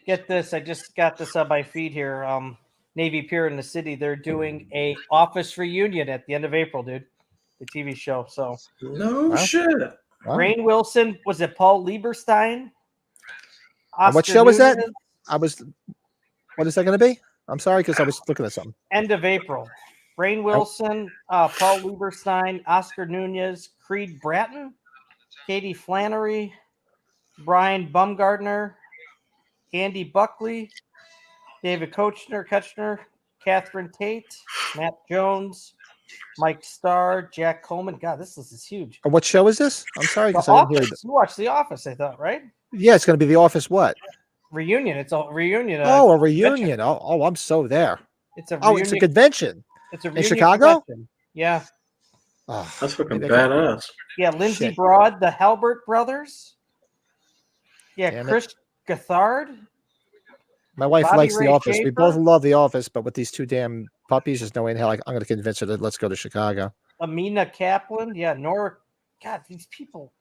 Get this! I just got this on my feed here. Navy Pier in the city. They're doing a Office reunion at the end of April, dude. The TV show. So shit. Wow. Rainn Wilson, was it Paul Lieberstein? What show was that? What is that going to be? I'm sorry, because I was looking at something. End of April. Rainn Wilson, Paul Lieberstein, Oscar Nunez, Creed Bratton, Katie Flannery, Brian Baumgartner, Andy Buckley, David Kushner, Catherine Tate, Matt Jones, Mike Starr, Jack Coleman. God, this list is huge. What show is this? I'm sorry, The because I didn't hear Office. You watched The Office, I thought, right? Yeah, it's going to be The Office. What? Reunion. It's a reunion. A reunion. Oh, I'm so there. It's a reunion. It's a convention. It's a reunion in Chicago. Convention. Yeah. Oh, that's fucking badass. Yeah, Lindsey Broad, the Halbert brothers. Yeah, Damn Chris Gathard. My wife Bobby likes Ray The Office. Schaefer? We both love The Office, but with these 2 damn puppies, there's no way in hell I'm going to convince her that let's go to Chicago. Amina Kaplan. Yeah, Nora. God, these people.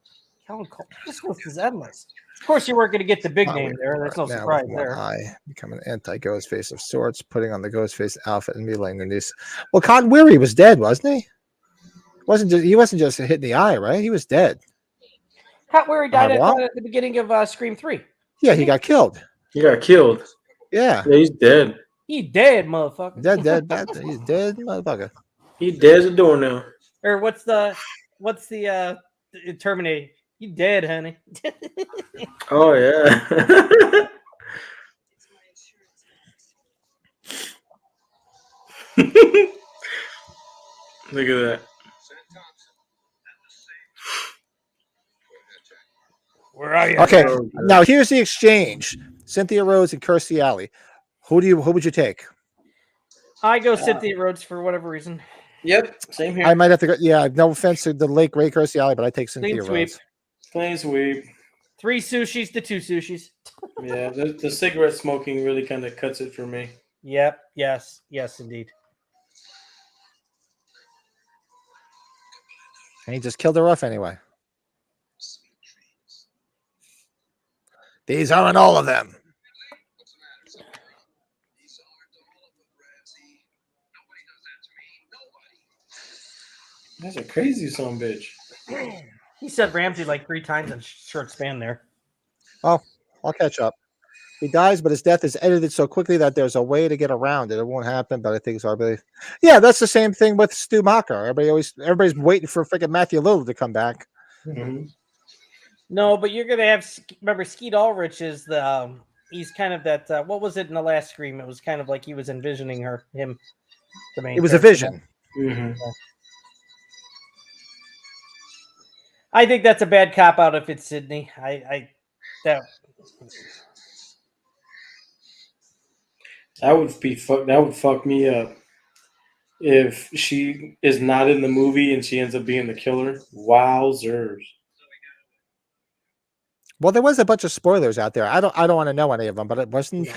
Kellen Cole. This list is endless. Of course, you weren't going to get the big name there. There's no surprise there. I become an anti-Ghostface of sorts, putting on the Ghostface outfit and mutilating their niece. Well, Con Weary was dead, wasn't he? He wasn't just hit in the eye, right? He was dead. Pat Weary died at the beginning of Scream 3. Yeah, he got killed. He got killed. Yeah. He's dead. He dead, motherfucker. Dead. He's dead, motherfucker. He dead as a doornail. Or what's the Terminator? You dead, honey. Oh yeah. Look at that. Where are you? Okay, now here's the exchange: Cynthia Rhodes and Kirstie Alley. Who would you take? I go Cynthia Rhodes for whatever reason. Yep, same here. I might have to go. Yeah, no offense to the late great Kirstie Alley, but I take Cynthia Rhodes. Plain sweep. 3 sushis to 2 sushis. Yeah, the cigarette smoking really kind of cuts it for me. Yep. Yes, indeed. And he just killed her off anyway. These aren't all of them. That's a crazy son of a bitch. He said Ramsey like 3 times in a short span there. Oh, I'll catch up. He dies, but his death is edited so quickly that there's a way to get around it. It won't happen, but I think it's our belief. Yeah, that's the same thing with Stu Macher. Everybody's waiting for freaking Matthew Lillard to come back. Mm-hmm. No, but you're gonna have. Remember, Skeet Ulrich is the. He's kind of that. What was it in the last Scream? It was kind of like he was envisioning him. The main. It was a character. vision. Mm-hmm. I think that's a bad cop out if it's Sydney. That would fuck me up if she is not in the movie and she ends up being the killer. Wowzers. Well, there was a bunch of spoilers out there. I don't want to know any of them, but wasn't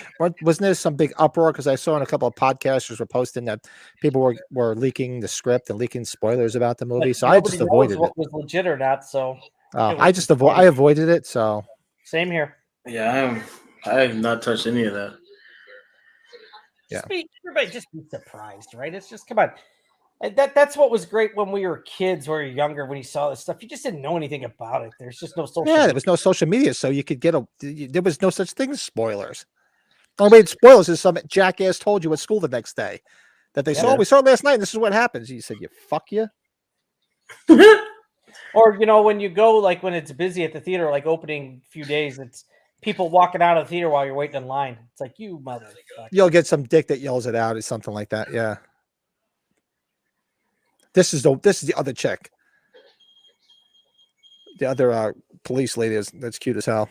there some big uproar? Because I saw in a couple of podcasters were posting that people were leaking the script and leaking spoilers about the movie. So I just avoided what it. was legit or not. So I avoided it. So same here. Yeah, I have not touched any of that. Yeah, everybody just be surprised, right? It's just come on. That's what was great when we were kids, when we were younger, when you saw this stuff. You just didn't know anything about it. There's just no social media. There was no social media, so you could there was no such thing as spoilers. Only way spoilers is some jackass told you at school the next day that we saw it last night, and this is what happens. You said, you fuck you. Or, when you go, like when it's busy at the theater, like opening few days, it's people walking out of the theater while you're waiting in line. It's like, you motherfucker. You'll get some dick that yells it out or something like that. Yeah. This is the other chick. The other police lady that's cute as hell.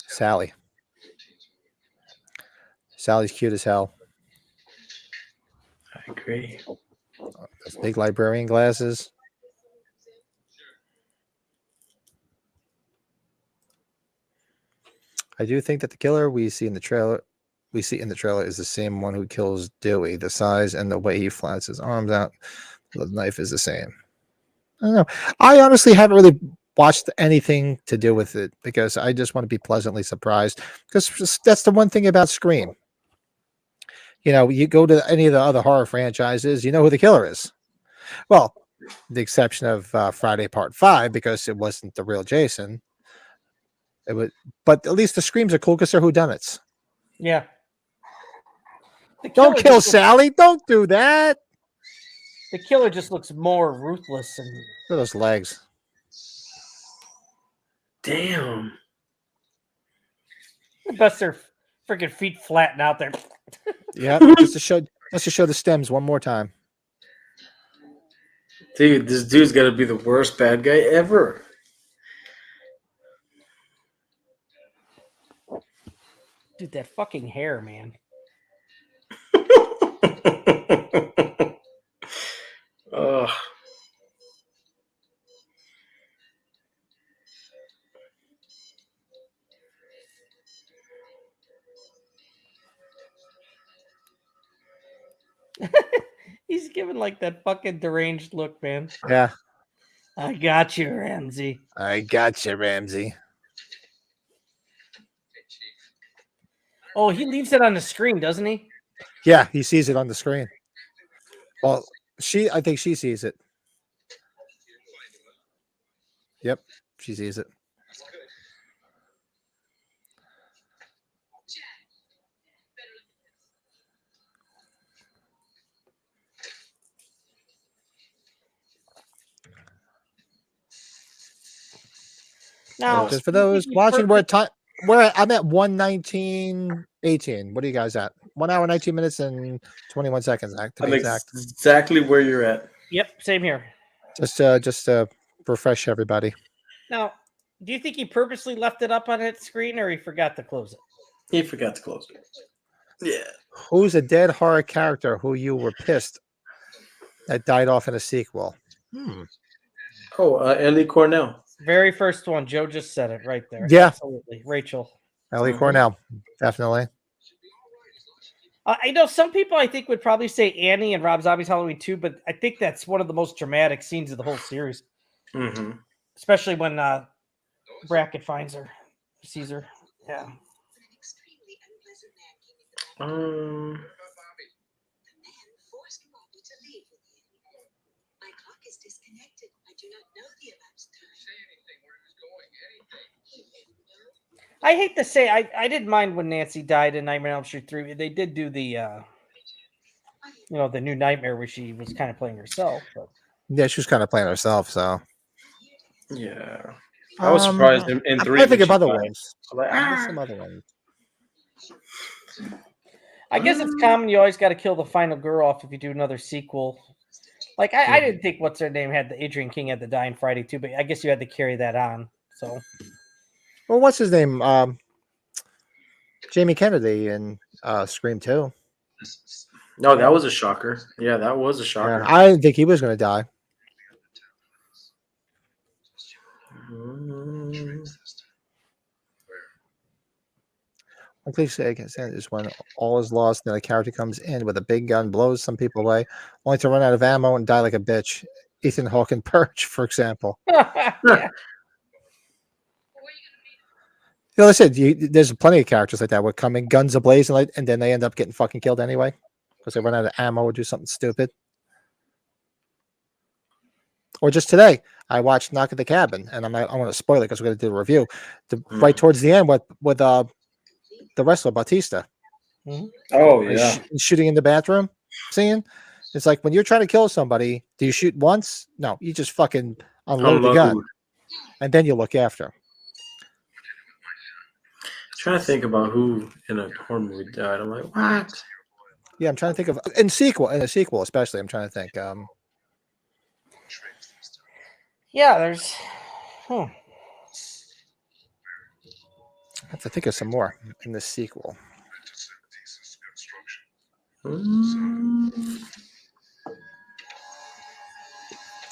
Sally. Sally's cute as hell. I agree. Those big librarian glasses. I do think that the killer we see in the trailer is the same one who kills Dewey. The size and the way he flats his arms out, the knife is the same. I don't know. I honestly haven't really watched anything to do with it because I just want to be pleasantly surprised, because that's the one thing about Scream. You go to any of the other horror franchises, you know who the killer is. Well, the exception of Friday Part 5, because it wasn't the real Jason. But at least the Screams are cool because they're whodunits. Yeah. Don't kill Sally. Don't do that. The killer just looks more ruthless. And look at those legs. Damn. The best their freaking feet flatten out there. Yeah, just to show the stems one more time. Dude, this dude's got to be the worst bad guy ever. Dude, that fucking hair, man. Ugh. He's giving like that fucking deranged look, man. Yeah. I got you, Ramsey. I got you, Ramsey. Oh, he leaves it on the screen, doesn't he? Yeah, he sees it on the screen. Well, I think she sees it. Yep, she sees it. Now, just for those watching, I'm at 1:19:18. What are you guys at? 1 hour, 19 minutes, and 21 seconds. I'm exactly where you're at. Yep, same here. Just to refresh everybody. Now, do you think he purposely left it up on that screen, or he forgot to close it? He forgot to close it. Yeah. Who's a dead horror character who you were pissed that died off in a sequel? Oh, Ellie Cornell. Very first one. Joe just said it right there. Yeah. Absolutely. Rachel. Ellie Cornell. Definitely. I know some people I think would probably say Annie and Rob Zombie's Halloween 2, but I think that's one of the most dramatic scenes of the whole series. Mm-hmm. especially when Brackett finds her, sees her. Yeah. I hate to say, I didn't mind when Nancy died in Nightmare on Elm Street 3. They did do the, the new Nightmare where she was kind of playing herself. But Yeah, she was kind of playing herself. So yeah, I was surprised in 3. I think of other ones. Like, There's some other ones. I guess it's common. You always got to kill the final girl off if you do another sequel. Like I didn't think what's her name had the Adrian King had the Die on Friday too, but I guess you had to carry that on. So, well, what's his name? Jamie Kennedy in Scream 2. No, that was a shocker. Yeah, that was a Yeah, shocker. I didn't think he was going to die. Like they say, is when all is lost, and then a character comes in with a big gun, blows some people away, only to run out of ammo and die like a bitch. Ethan Hawke in Perch, for example. yeah. Like I said, there's plenty of characters like that would come in guns ablazing, and then they end up getting fucking killed anyway because they run out of ammo or do something stupid. Or just today, I watched Knock at the Cabin, and I want to spoil it because we're going to do a review. Right towards the end, with the wrestler Batista. Oh yeah, shooting in the bathroom scene. It's like when you're trying to kill somebody, do you shoot once? No, you just fucking unload the gun, and then you look after. Trying to think about who in a horror movie died. I'm like, what? Yeah, I'm trying to think of in a sequel especially. I'm trying to think. Yeah, there's. I have to think of some more in this sequel.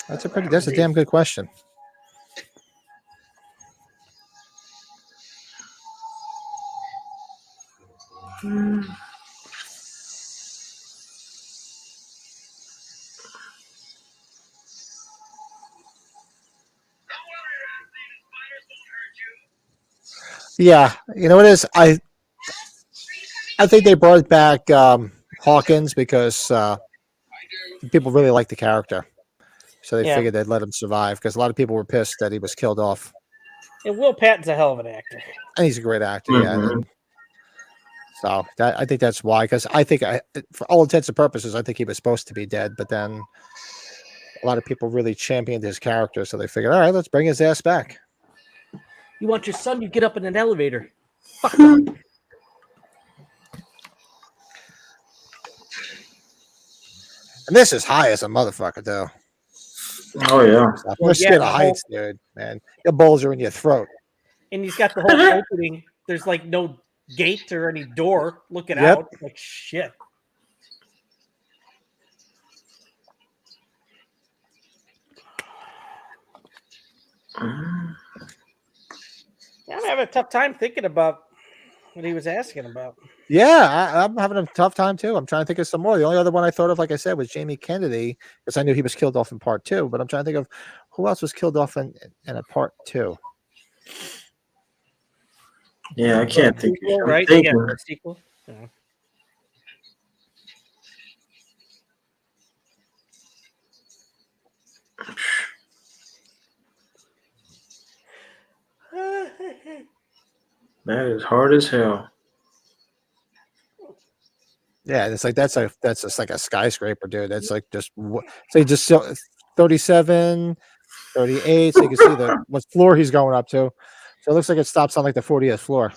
That's a damn good question. Yeah, you know what it is? I think they brought back Hawkins because people really like the character, so they figured they'd let him survive because a lot of people were pissed that he was killed off. And Will Patton's a hell of an actor. And he's a great actor, yeah. And so I think that's why, because I think, for all intents and purposes, I think he was supposed to be dead, but then a lot of people really championed his character, so they figured, all right, let's bring his ass back. You want your son? You get up in an elevator. Fuck him. And this is high as a motherfucker, though. Oh yeah, We're scared of heights, dude. Man, your balls are in your throat. And he's got the whole opening. There's like no gate or any door looking out. Like shit. Yeah, I'm having a tough time thinking about what he was asking about. Yeah, I'm having a tough time too. I'm trying to think of some more. The only other one I thought of, like I said, was Jamie Kennedy, because I knew he was killed off in part 2. But I'm trying to think of who else was killed off in a part 2. Yeah, I can't think. Right? Yeah, sequel. Yeah. That is hard as hell. Yeah, it's like that's just like a skyscraper, dude. That's like just just 37, 38, so you can see what floor he's going up to. So it looks like it stops on like the 40th floor.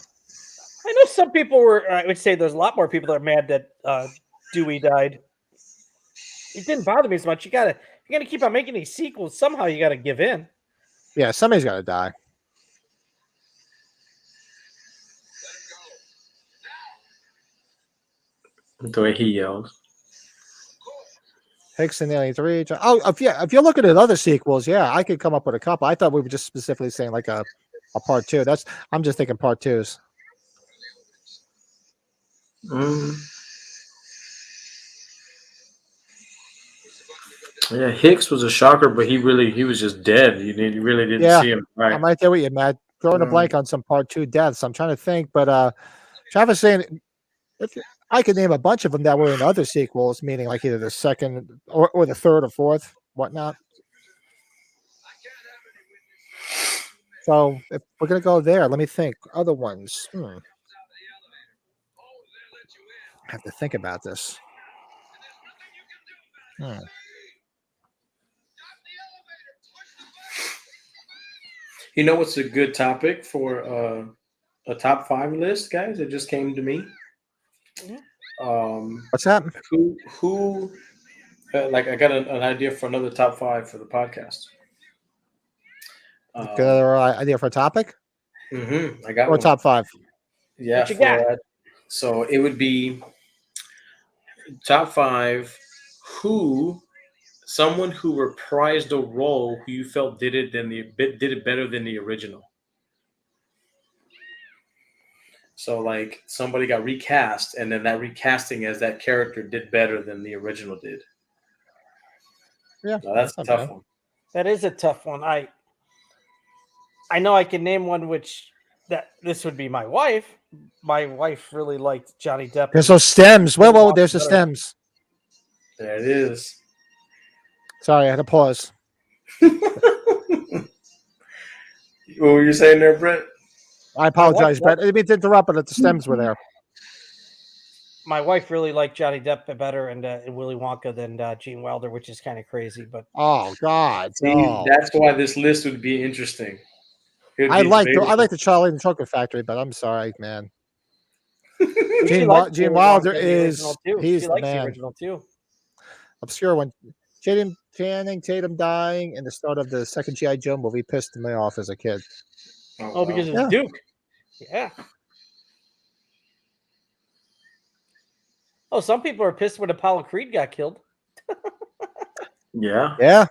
I know some people were. I would say there's a lot more people that are mad that Dewey died. It didn't bother me as much. You gotta keep on making these sequels. Somehow you gotta give in. Yeah, somebody's got to die. The way he yells. Hickson Alien 3. Oh, if you're looking at other sequels, yeah, I could come up with a couple. I thought we were just specifically saying like a part 2. I'm just thinking part 2s. Yeah, Hicks was a shocker, but he was just dead. You really didn't Yeah, see him. Right. I'm right there with you, Matt. Throwing a blank on some part 2 deaths. I'm trying to think, but Travis saying if I could name a bunch of them that were in other sequels, meaning like either the second or the third or fourth, whatnot. So if we're gonna go there, let me think. Other ones. I have to think about this. You know what's a good topic for a top 5 list, guys? It just came to me. What's that? Who like I got an idea for another top 5 for the podcast. Good idea for a topic? I got or one. top 5. Yeah, what you got? So it would be top 5 someone who reprised a role who you felt did it better than the original. So like somebody got recast, and then that recasting as that character did better than the original did. Yeah, so that's a tough one. That is a tough one. I know I can name one this would be my wife. My wife really liked Johnny Depp. There's those stems. Whoa, there's the stems. There it is. Sorry, I had to pause. What were you saying there, Brett? I apologize, Brett. I didn't mean to interrupt, but the stems were there. My wife really liked Johnny Depp better and Willy Wonka than Gene Wilder, which is kind of crazy. But oh God, no. That's why this list would be interesting. I like the Charlie and the Chocolate Factory, but I'm sorry, man. Gene Wilder he's the man. The original too. Obscure one. Channing Tatum dying and the start of the second G.I. Joe movie pissed me off as a kid. Oh, because it's Duke. Yeah. Oh, some people are pissed when Apollo Creed got killed. Yeah. Yeah.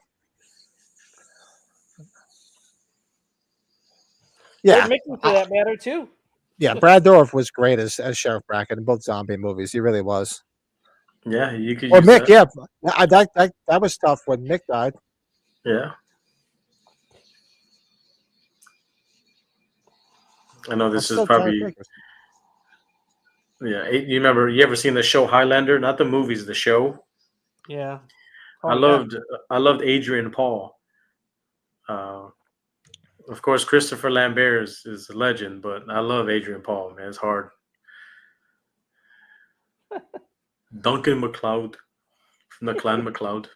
Yeah. Mickey for that matter too. Yeah, Brad Dourif was great as Sheriff Brackett in both zombie movies. He really was. Yeah, you could. Or Mick, that. Yeah, that was tough when Mick died. Yeah. I know this is probably. Yeah, you remember? You ever seen the show Highlander? Not the movies, the show. Yeah. I loved Adrian Paul. Of course, Christopher Lambert is a legend, but I love Adrian Paul. Man, it's hard. Duncan MacLeod from the Clan MacLeod.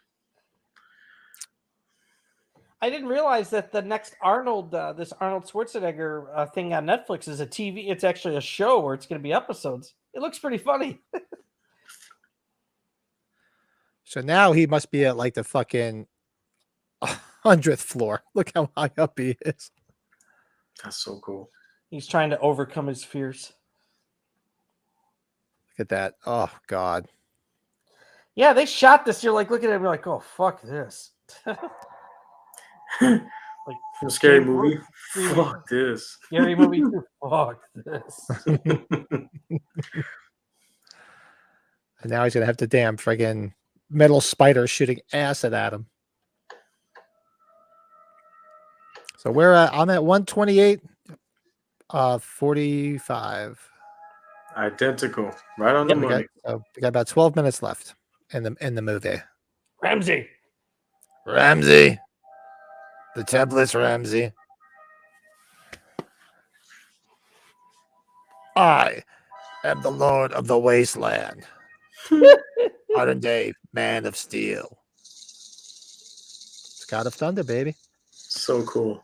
I didn't realize that the next Arnold Schwarzenegger thing on Netflix is a TV. It's actually a show where it's going to be episodes. It looks pretty funny. So now he must be at like the fucking 100th floor. Look how high up he is. That's so cool. He's trying to overcome his fears. Look at that. Oh, God. Yeah, they shot this. You're like, looking at it, you're like, oh, fuck this. Like a scary movie. Fuck this. Scary movie too. Fuck this. And now he's gonna have the damn friggin' metal spider shooting acid at him. So I'm at 128, 45. Identical. Right on the money. We got about 12 minutes left in the movie. Ramsey. The Templates Ramsey. I am the Lord of the Wasteland. Modern day Man of Steel. It's God of Thunder, baby. So cool.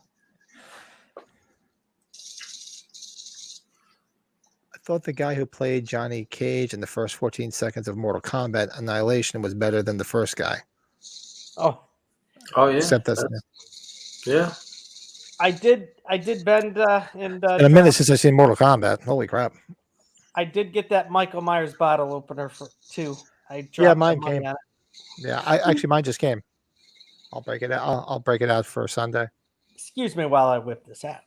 I thought the guy who played Johnny Cage in the first 14 seconds of Mortal Kombat Annihilation was better than the first guy. Oh yeah. Except that's yeah. I did bend in a minute since I've seen Mortal Kombat. Holy crap. I did get that Michael Myers bottle opener for 2. Mine came. Yeah, mine just came. I'll break it out. I'll break it out for Sunday. Excuse me while I whip this out.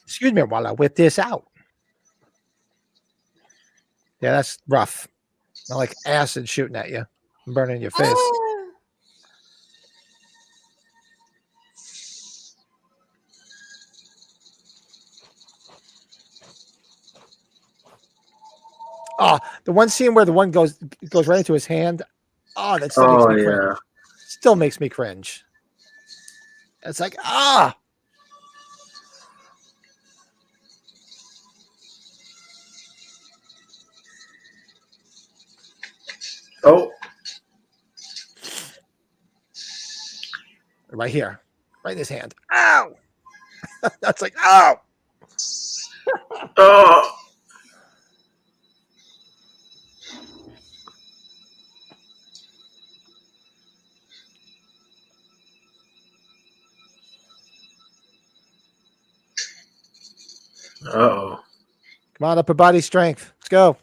Excuse me while I whip this out. Yeah, that's rough. Not like acid shooting at you, burning your face. Oh, the one scene where the one goes right into his hand. Oh, that still makes Oh me cringe. yeah. Still makes me cringe. It's like, ah. Oh. Right here. Right in his hand. Ow. That's like, ow. Oh. Uh-oh. Come on, upper body strength. Let's go.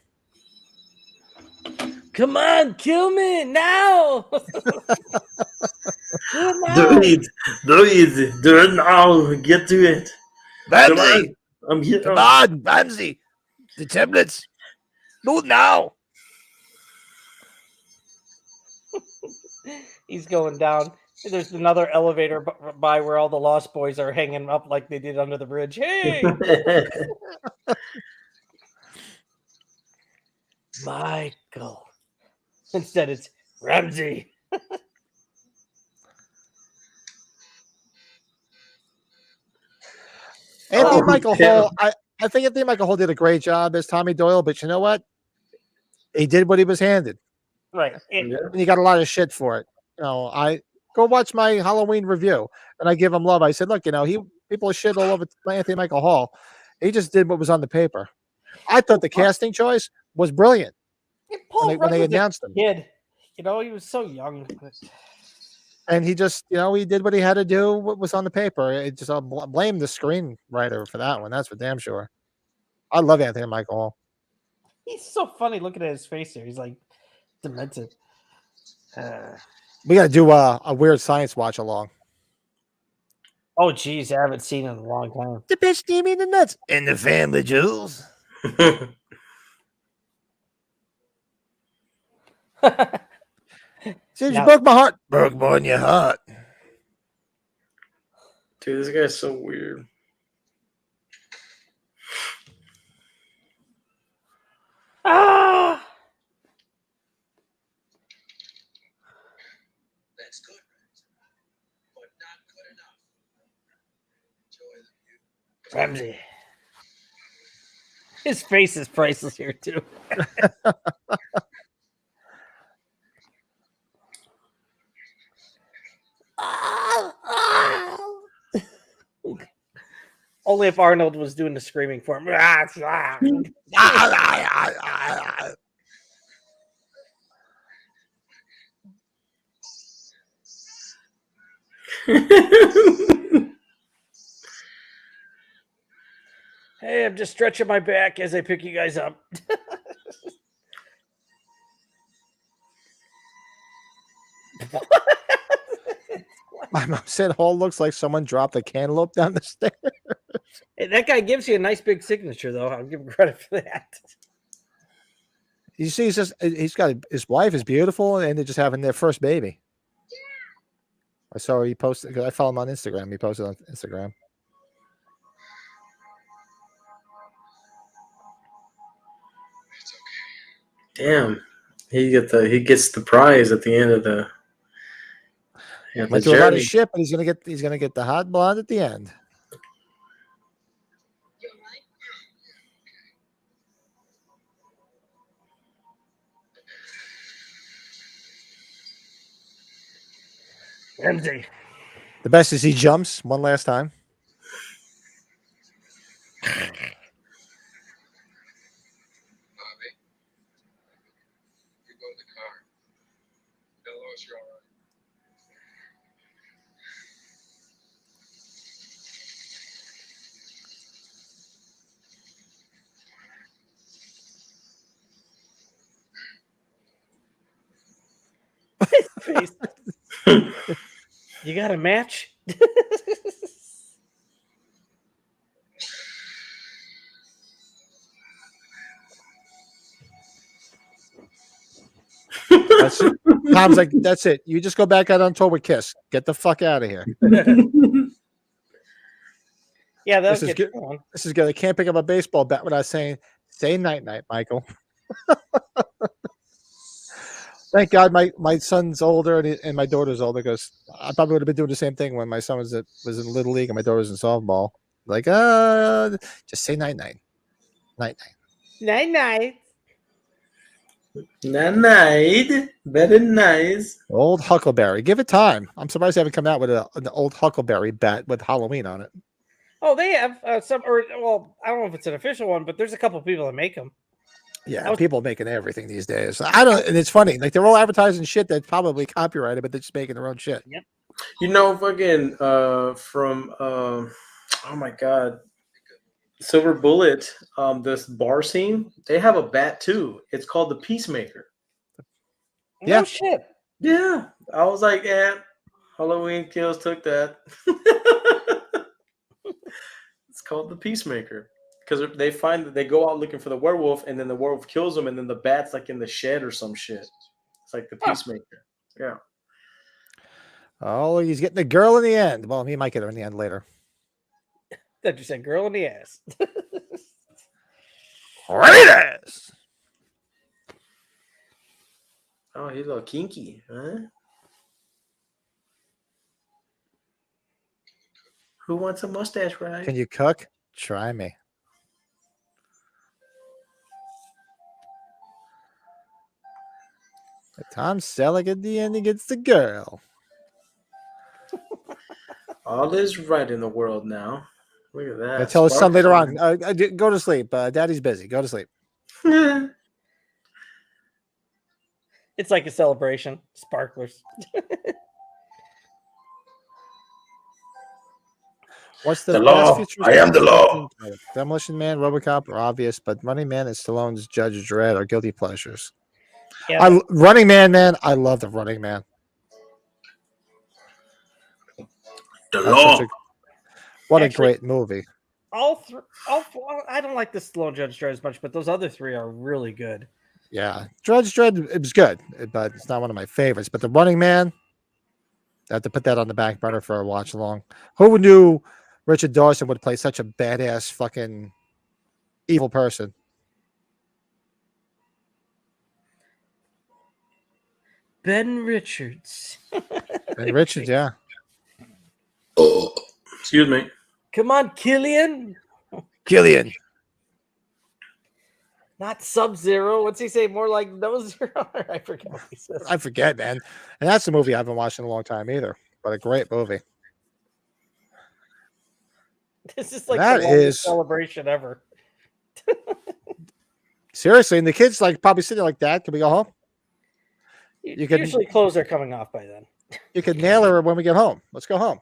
Come on, kill me now. Do it now. Do it. Do it now. Get to it. Come on. I'm here. Come on, Ramsey. The tablets. Do it now. He's going down. There's another elevator by where all the Lost Boys are hanging up like they did under the bridge. Hey, Michael. Instead, it's Ramsey. Anthony Michael damn. Hall. I think Anthony Michael Hall did a great job as Tommy Doyle, but you know what? He did what he was handed. Right. And he got a lot of shit for it. You know, I go watch my Halloween review and I give him love. I said, look, you know, people are shit all over Anthony Michael Hall. He just did what was on the paper. I thought the casting choice was brilliant Paul when they Rudd was a announced him. kid. You know, he was so young. And he just, you know, he did what he had to do, what was on the paper. It just blame the screenwriter for that one. That's for damn sure. I love Anthony Michael Hall. He's so funny looking at his face here. He's like demented. We got to do a weird science watch along. Oh, geez, I haven't seen it in a long time. The bitch gave me the nuts in the family, Jules. Since you broke my heart, broke more than your heart. Dude, this guy's so weird. Ah! That's good, but not good enough. Enjoy the view. Ramsey. His face is priceless here, too. Only if Arnold was doing the screaming for him. Hey, I'm just stretching my back as I pick you guys up. My mom said Hall looks like someone dropped a cantaloupe down the stairs. Hey, that guy gives you a nice big signature, though. I'll give him credit for that. You see, he's got his wife is beautiful, and they're just having their first baby. I saw he posted because I follow him on Instagram. He posted on Instagram. Damn. He gets the prize at the end of the Went through a lot of shit, but he's gonna get the hot blonde at the end. Ramsey. The best is he jumps one last time. Bobby, you go in the car. Tell Lois you're all right. Face. You got a match? That's it. Tom's like, that's it. You just go back out on tour with Kiss. Get the fuck out of here. Yeah, that's This is good. This is good. I can't pick up a baseball bat without saying, say night night, Michael. Thank God my son's older and my daughter's older, because I probably would have been doing the same thing when my son was in Little League and my daughter was in softball. Like, just say night night. Night night. Night. Night. Very nice. Old Huckleberry. Give it time. I'm surprised they haven't come out with an old Huckleberry bat with Halloween on it. Oh, they have some, or well, I don't know if it's an official one, but there's a couple people that make them. Yeah, people making everything these days. I don't, and it's funny. Like, they're all advertising shit that's probably copyrighted, but they're just making their own shit. Yep. You know, fucking from oh my God, Silver Bullet, this bar scene, they have a bat too. It's called the Peacemaker. Yeah. No shit. Yeah, I was like, yeah, Halloween Kills took that. It's called the Peacemaker because they find that they go out looking for the werewolf, and then the werewolf kills them, and then the bat's like in the shed or some shit. It's like the Peacemaker. Yeah. Oh, he's getting the girl in the end. Well, he might get her in the end later. That you said girl in the ass. Raiders! Oh, he's a little kinky, huh? Who wants a mustache ride? Can you cook? Try me. Tom Selleck at the end, he gets the girl. All is right in the world now. Look at that. I tell his son later on, go to sleep. Daddy's busy. Go to sleep. It's like a celebration. Sparklers. What's the The law. best I am the law. Demolition Man, RoboCop are obvious, but Running Man and Stallone's Judge Dredd are guilty pleasures. Yeah. Running Man, I love the Running Man. The That's law. what Actually, a great movie. All four, I don't like the Stallone Judge Dredd as much, but those other three are really good. Yeah, Judge Dredd, it was good, but it's not one of my favorites. But the Running Man, I have to put that on the back burner for a watch along. Who knew Richard Dawson would play such a badass fucking evil person? Ben Richards. And Richard, yeah. Oh, excuse me. Come on, Killian. Killian. Not Sub-Zero. What's he say? More like No Zero? I forget what he says. I forget, man. And that's a movie I haven't watched in a long time either, but a great movie. This is like That the longest is- celebration ever. Seriously, and the kids like probably sitting like that. Can we go home? You can- Usually clothes are coming off by then. You can nail her when we get home. Let's go home.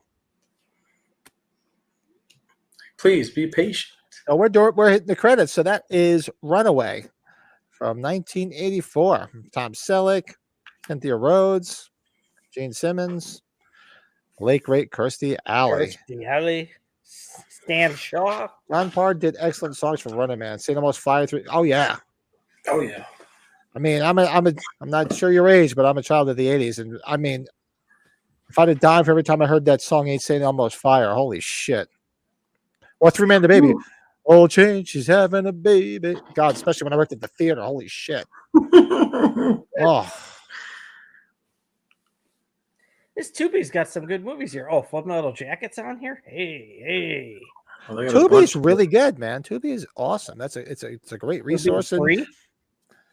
Please be patient. Oh, we're hitting the credits. So that is Runaway from 1984. Tom Selleck, Cynthia Rhodes, Gene Simmons, late great Kirstie Alley. Kirstie Alley, Stan Shaw. Ron Parr did excellent songs for Running Man. Say the most fire through. Oh yeah. Oh yeah. I mean, I'm not sure your age, but I'm a child of the '80s, and I mean, if I'd have died for every time I heard that song, ain't saying almost fire. Holy shit! Or Three Man the Baby. Oh, change, she's having a baby. God, especially when I worked at the theater. Holy shit! Oh, This Tubi's got some good movies here. Oh, Full Metal Jacket's on here. Hey. Oh, they got a bunch Tubi's of- really good, man. Tubi is awesome. It's a great resource. And, Free?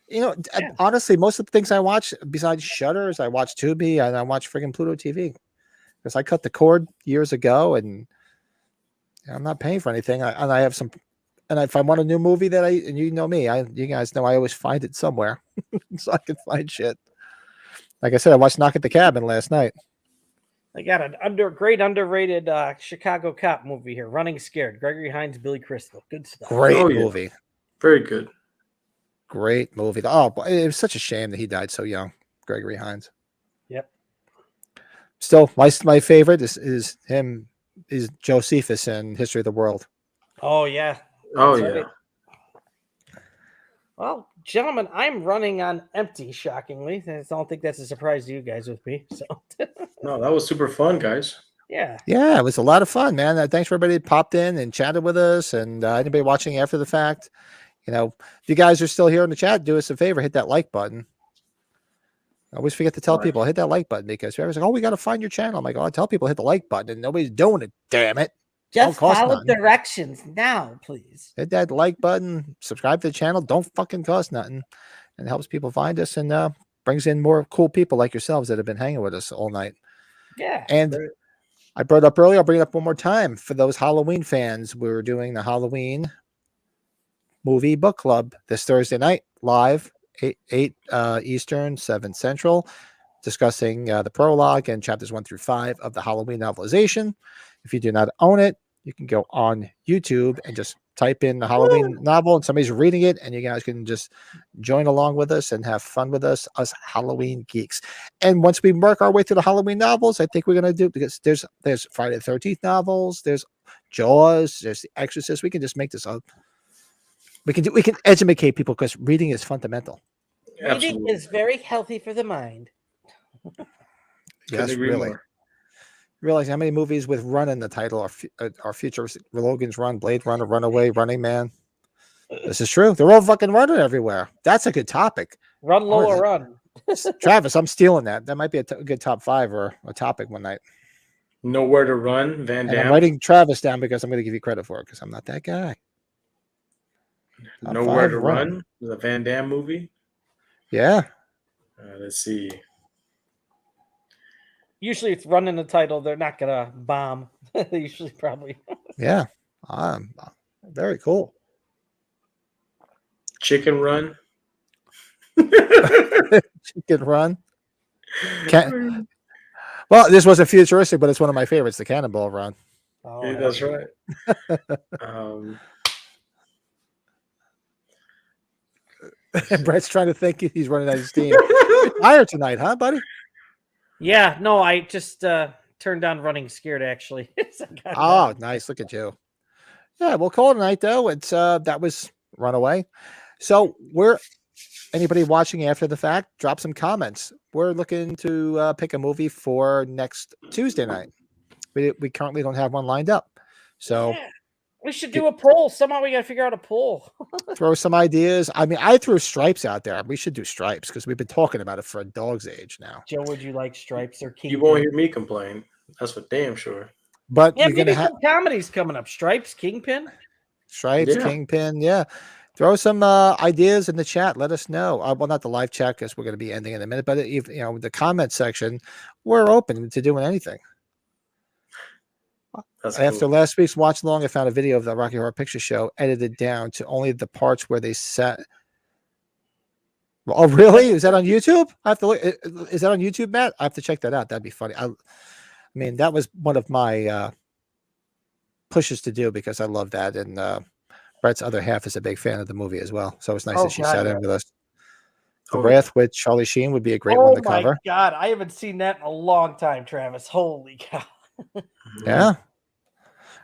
you know, Yeah. honestly, most of the things I watch besides Shudder is I watch Tubi and I watch friggin' Pluto TV because I cut the cord years ago and I'm not paying for anything. I have some, and if I want a new movie and you know me, you guys know I always find it somewhere, so I can find shit. Like I said, I watched Knock at the Cabin last night. They got an great underrated Chicago cop movie here. Running Scared. Gregory Hines, Billy Crystal. Good stuff. Great Oh, yeah. movie. Very good. Great movie. Oh, boy, it was such a shame that he died so young, Gregory Hines. Yep. Still, my favorite is him. Is Josephus in History of the World. Oh yeah. Oh That's yeah. right. Well, gentlemen, I'm running on empty. Shockingly, I don't think that's a surprise to you guys with me. So No, that was super fun, guys. yeah. Yeah, it was a lot of fun, man. Thanks for everybody that popped in and chatted with us, and anybody watching after the fact. if you guys are still here in the chat, do us a favor, hit that like button. I always forget to tell people hit that like button because everyone's like, "Oh, we got to find your channel." I'm like, "Oh, I tell people hit the like button, and nobody's doing it. Damn it! Just follow nothing. directions now, please. Hit that like button, subscribe to the channel. Don't fucking cost nothing, and it helps people find us and brings in more cool people like yourselves that have been hanging with us all night. Yeah, and I brought it up earlier. I'll bring it up one more time for those Halloween fans. We're doing the Halloween movie book club this Thursday night live. 8 Eastern, 7 Central, discussing the prologue and chapters 1 through 5 of the Halloween novelization. If you do not own it, you can go on YouTube and just type in the Halloween novel and somebody's reading it, and you guys can just join along with us and have fun with us Halloween geeks. And once we work our way through the Halloween novels, I think we're going to do, because there's Friday the 13th novels, there's Jaws, there's The Exorcist. We can just make this up. We can educate people because reading is fundamental. Reading is very healthy for the mind. Yes, really. Realize how many movies with "run" in the title are futuristic. Logan's Run, Blade Runner, Runaway, Running Man. This is true. They're all fucking running everywhere. That's a good topic. Run low or run. Travis, I'm stealing that. That might be a good top 5 or a topic one night. Nowhere to Run, Van Damme. I'm writing Travis down because I'm going to give you credit for it because I'm not that guy. Nowhere to Run, the Van Damme movie. Yeah. Let's see. Usually it's Run in the title. They're not going to bomb. They usually probably. Yeah. Very cool. Chicken Run. Chicken Run. Well, this wasn't futuristic, but it's one of my favorites, the Cannonball Run. Oh, yeah, that's right. And Brett's trying to think he's running out of steam. You're tired tonight, huh, buddy? Yeah, no, I just turned down Running Scared, actually. Oh, nice. Look at you. Yeah, we'll call it a night, though. It's that was Runaway. So anybody watching after the fact, drop some comments. We're looking to pick a movie for next Tuesday night. We currently don't have one lined up. So yeah. We should do a poll. Somehow we got to figure out a poll. throw some ideas. I mean, I threw Stripes out there. We should do Stripes because we've been talking about it for a dog's age now. Joe, would you like Stripes or Kingpin? You won't hear me complain. That's for damn sure. But yeah, maybe some comedies coming up. Stripes, Kingpin. Kingpin. Yeah. Throw some ideas in the chat. Let us know. Well, not the live chat because we're going to be ending in a minute, but the comment section, we're open to doing anything. After last week's watch along, I found a video of the Rocky Horror Picture Show edited down to only the parts where they sat. Oh, really? Is that on YouTube? I have to look. Is that on YouTube, Matt? I have to check that out. That'd be funny. I mean, that was one of my pushes to do because I love that. And Brett's other half is a big fan of the movie as well. So it's nice that she sat in with us. The Wrath with Charlie Sheen would be a great one to cover. Oh, my God. I haven't seen that in a long time, Travis. Holy cow. Yeah.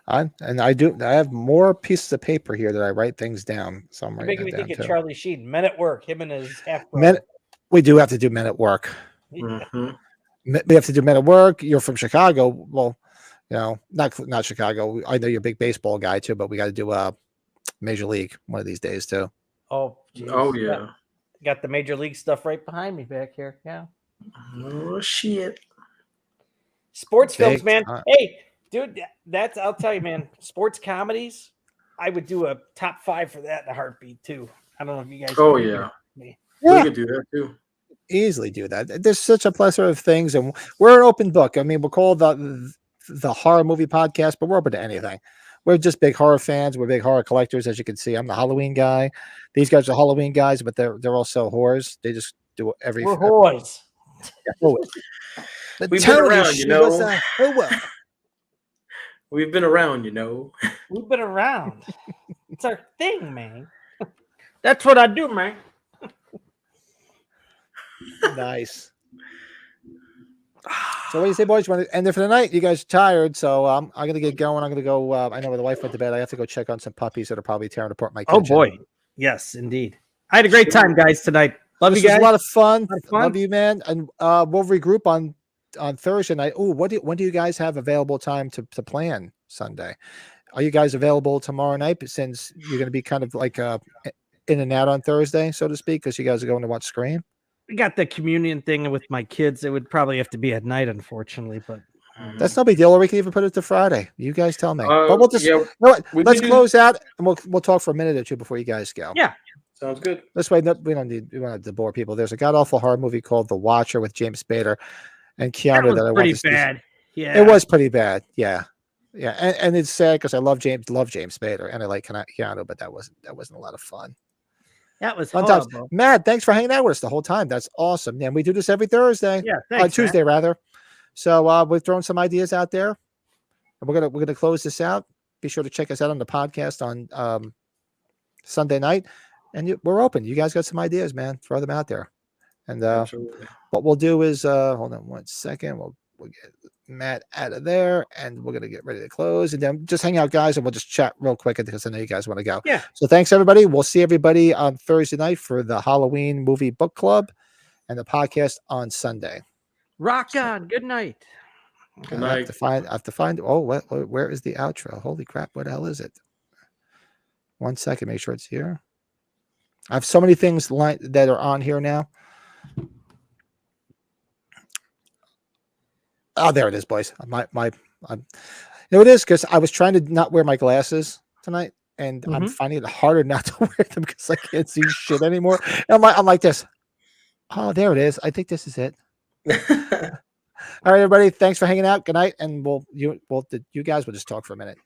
I have more pieces of paper here that I write things down. So I'm making me think of Charlie Sheen. Men at Work. Him and his half-brother. We do have to do Men at Work. Mm-hmm. We have to do Men at Work. You're from Chicago. Well, not Chicago. I know you're a big baseball guy too, but we got to do Major League one of these days too. Oh, geez. Oh yeah. Got the Major League stuff right behind me back here. Yeah. Oh shit. Sports films, man. Hey, dude, I'll tell you, man. Sports comedies, I would do a top 5 for that in a heartbeat too. I don't know if you guys. Oh yeah. Yeah. We could do that too. Easily do that. There's such a plethora of things, and we're an open book. I mean, we're called the horror movie podcast, but we're open to anything. We're just big horror fans. We're big horror collectors, as you can see. I'm the Halloween guy. These guys are Halloween guys, but they're also whores. They just do every. We're whores. Yeah, we've been around, you know. We've been around, you know. We've been around. It's our thing, man. That's what I do, man. Nice. So what do you say, boys? You want to end it for the night? You guys are tired, so I'm going to get going. I'm going to go. I know when the wife went to bed, I have to go check on some puppies that are probably tearing apart my kitchen. Oh, boy. Yes, indeed. I had a great time, guys, tonight. Love you guys. It was a lot of fun. Love you, man. And we'll regroup on Thursday night. Oh, when do you guys have available time to plan Sunday? Are you guys available tomorrow night? Since you're going to be kind of like in and out on Thursday, so to speak, because you guys are going to watch Scream? We got the communion thing with my kids. It would probably have to be at night, unfortunately, but That's no big deal. Or we can even put it to Friday. You guys tell me. But we'll just, yeah, you know what? we Let's can do- close out and we'll talk for a minute or two before you guys go. yeah. Sounds good. This way, we don't have to bore people. There's a god awful horror movie called The Watcher with James Spader and That Keanu was that I want pretty to see. bad. Yeah. It was pretty bad. Yeah. Yeah. And it's sad because I love James Spader and I like Keanu, but that wasn't a lot of fun. That was Fun times. horrible. Matt, thanks for hanging out with us the whole time. That's awesome. And we do this every Thursday. Yeah, thanks, Tuesday rather. So we've thrown some ideas out there. And we're gonna close this out. Be sure to check us out on the podcast on Sunday night. And we're open. You guys got some ideas, man. Throw them out there. And Absolutely. what we'll do is hold on 1 second. We'll get Matt out of there and we're gonna get ready to close. And then just hang out, guys, and we'll just chat real quick because I know you guys want to go. Yeah. So thanks everybody. We'll see everybody on Thursday night for the Halloween movie book club and the podcast on Sunday. Rock on. Good night. Good I have night. to find. Oh, where is the outro? Holy crap! What the hell is it? 1 second. Make sure it's here. I have so many things that are on here now. Oh, there it is, boys. You know it is because I was trying to not wear my glasses tonight, and I'm finding it harder not to wear them because I can't see shit anymore. And I'm like this. Oh, there it is. I think this is it. All right, everybody. Thanks for hanging out. Good night, and you guys will just talk for a minute.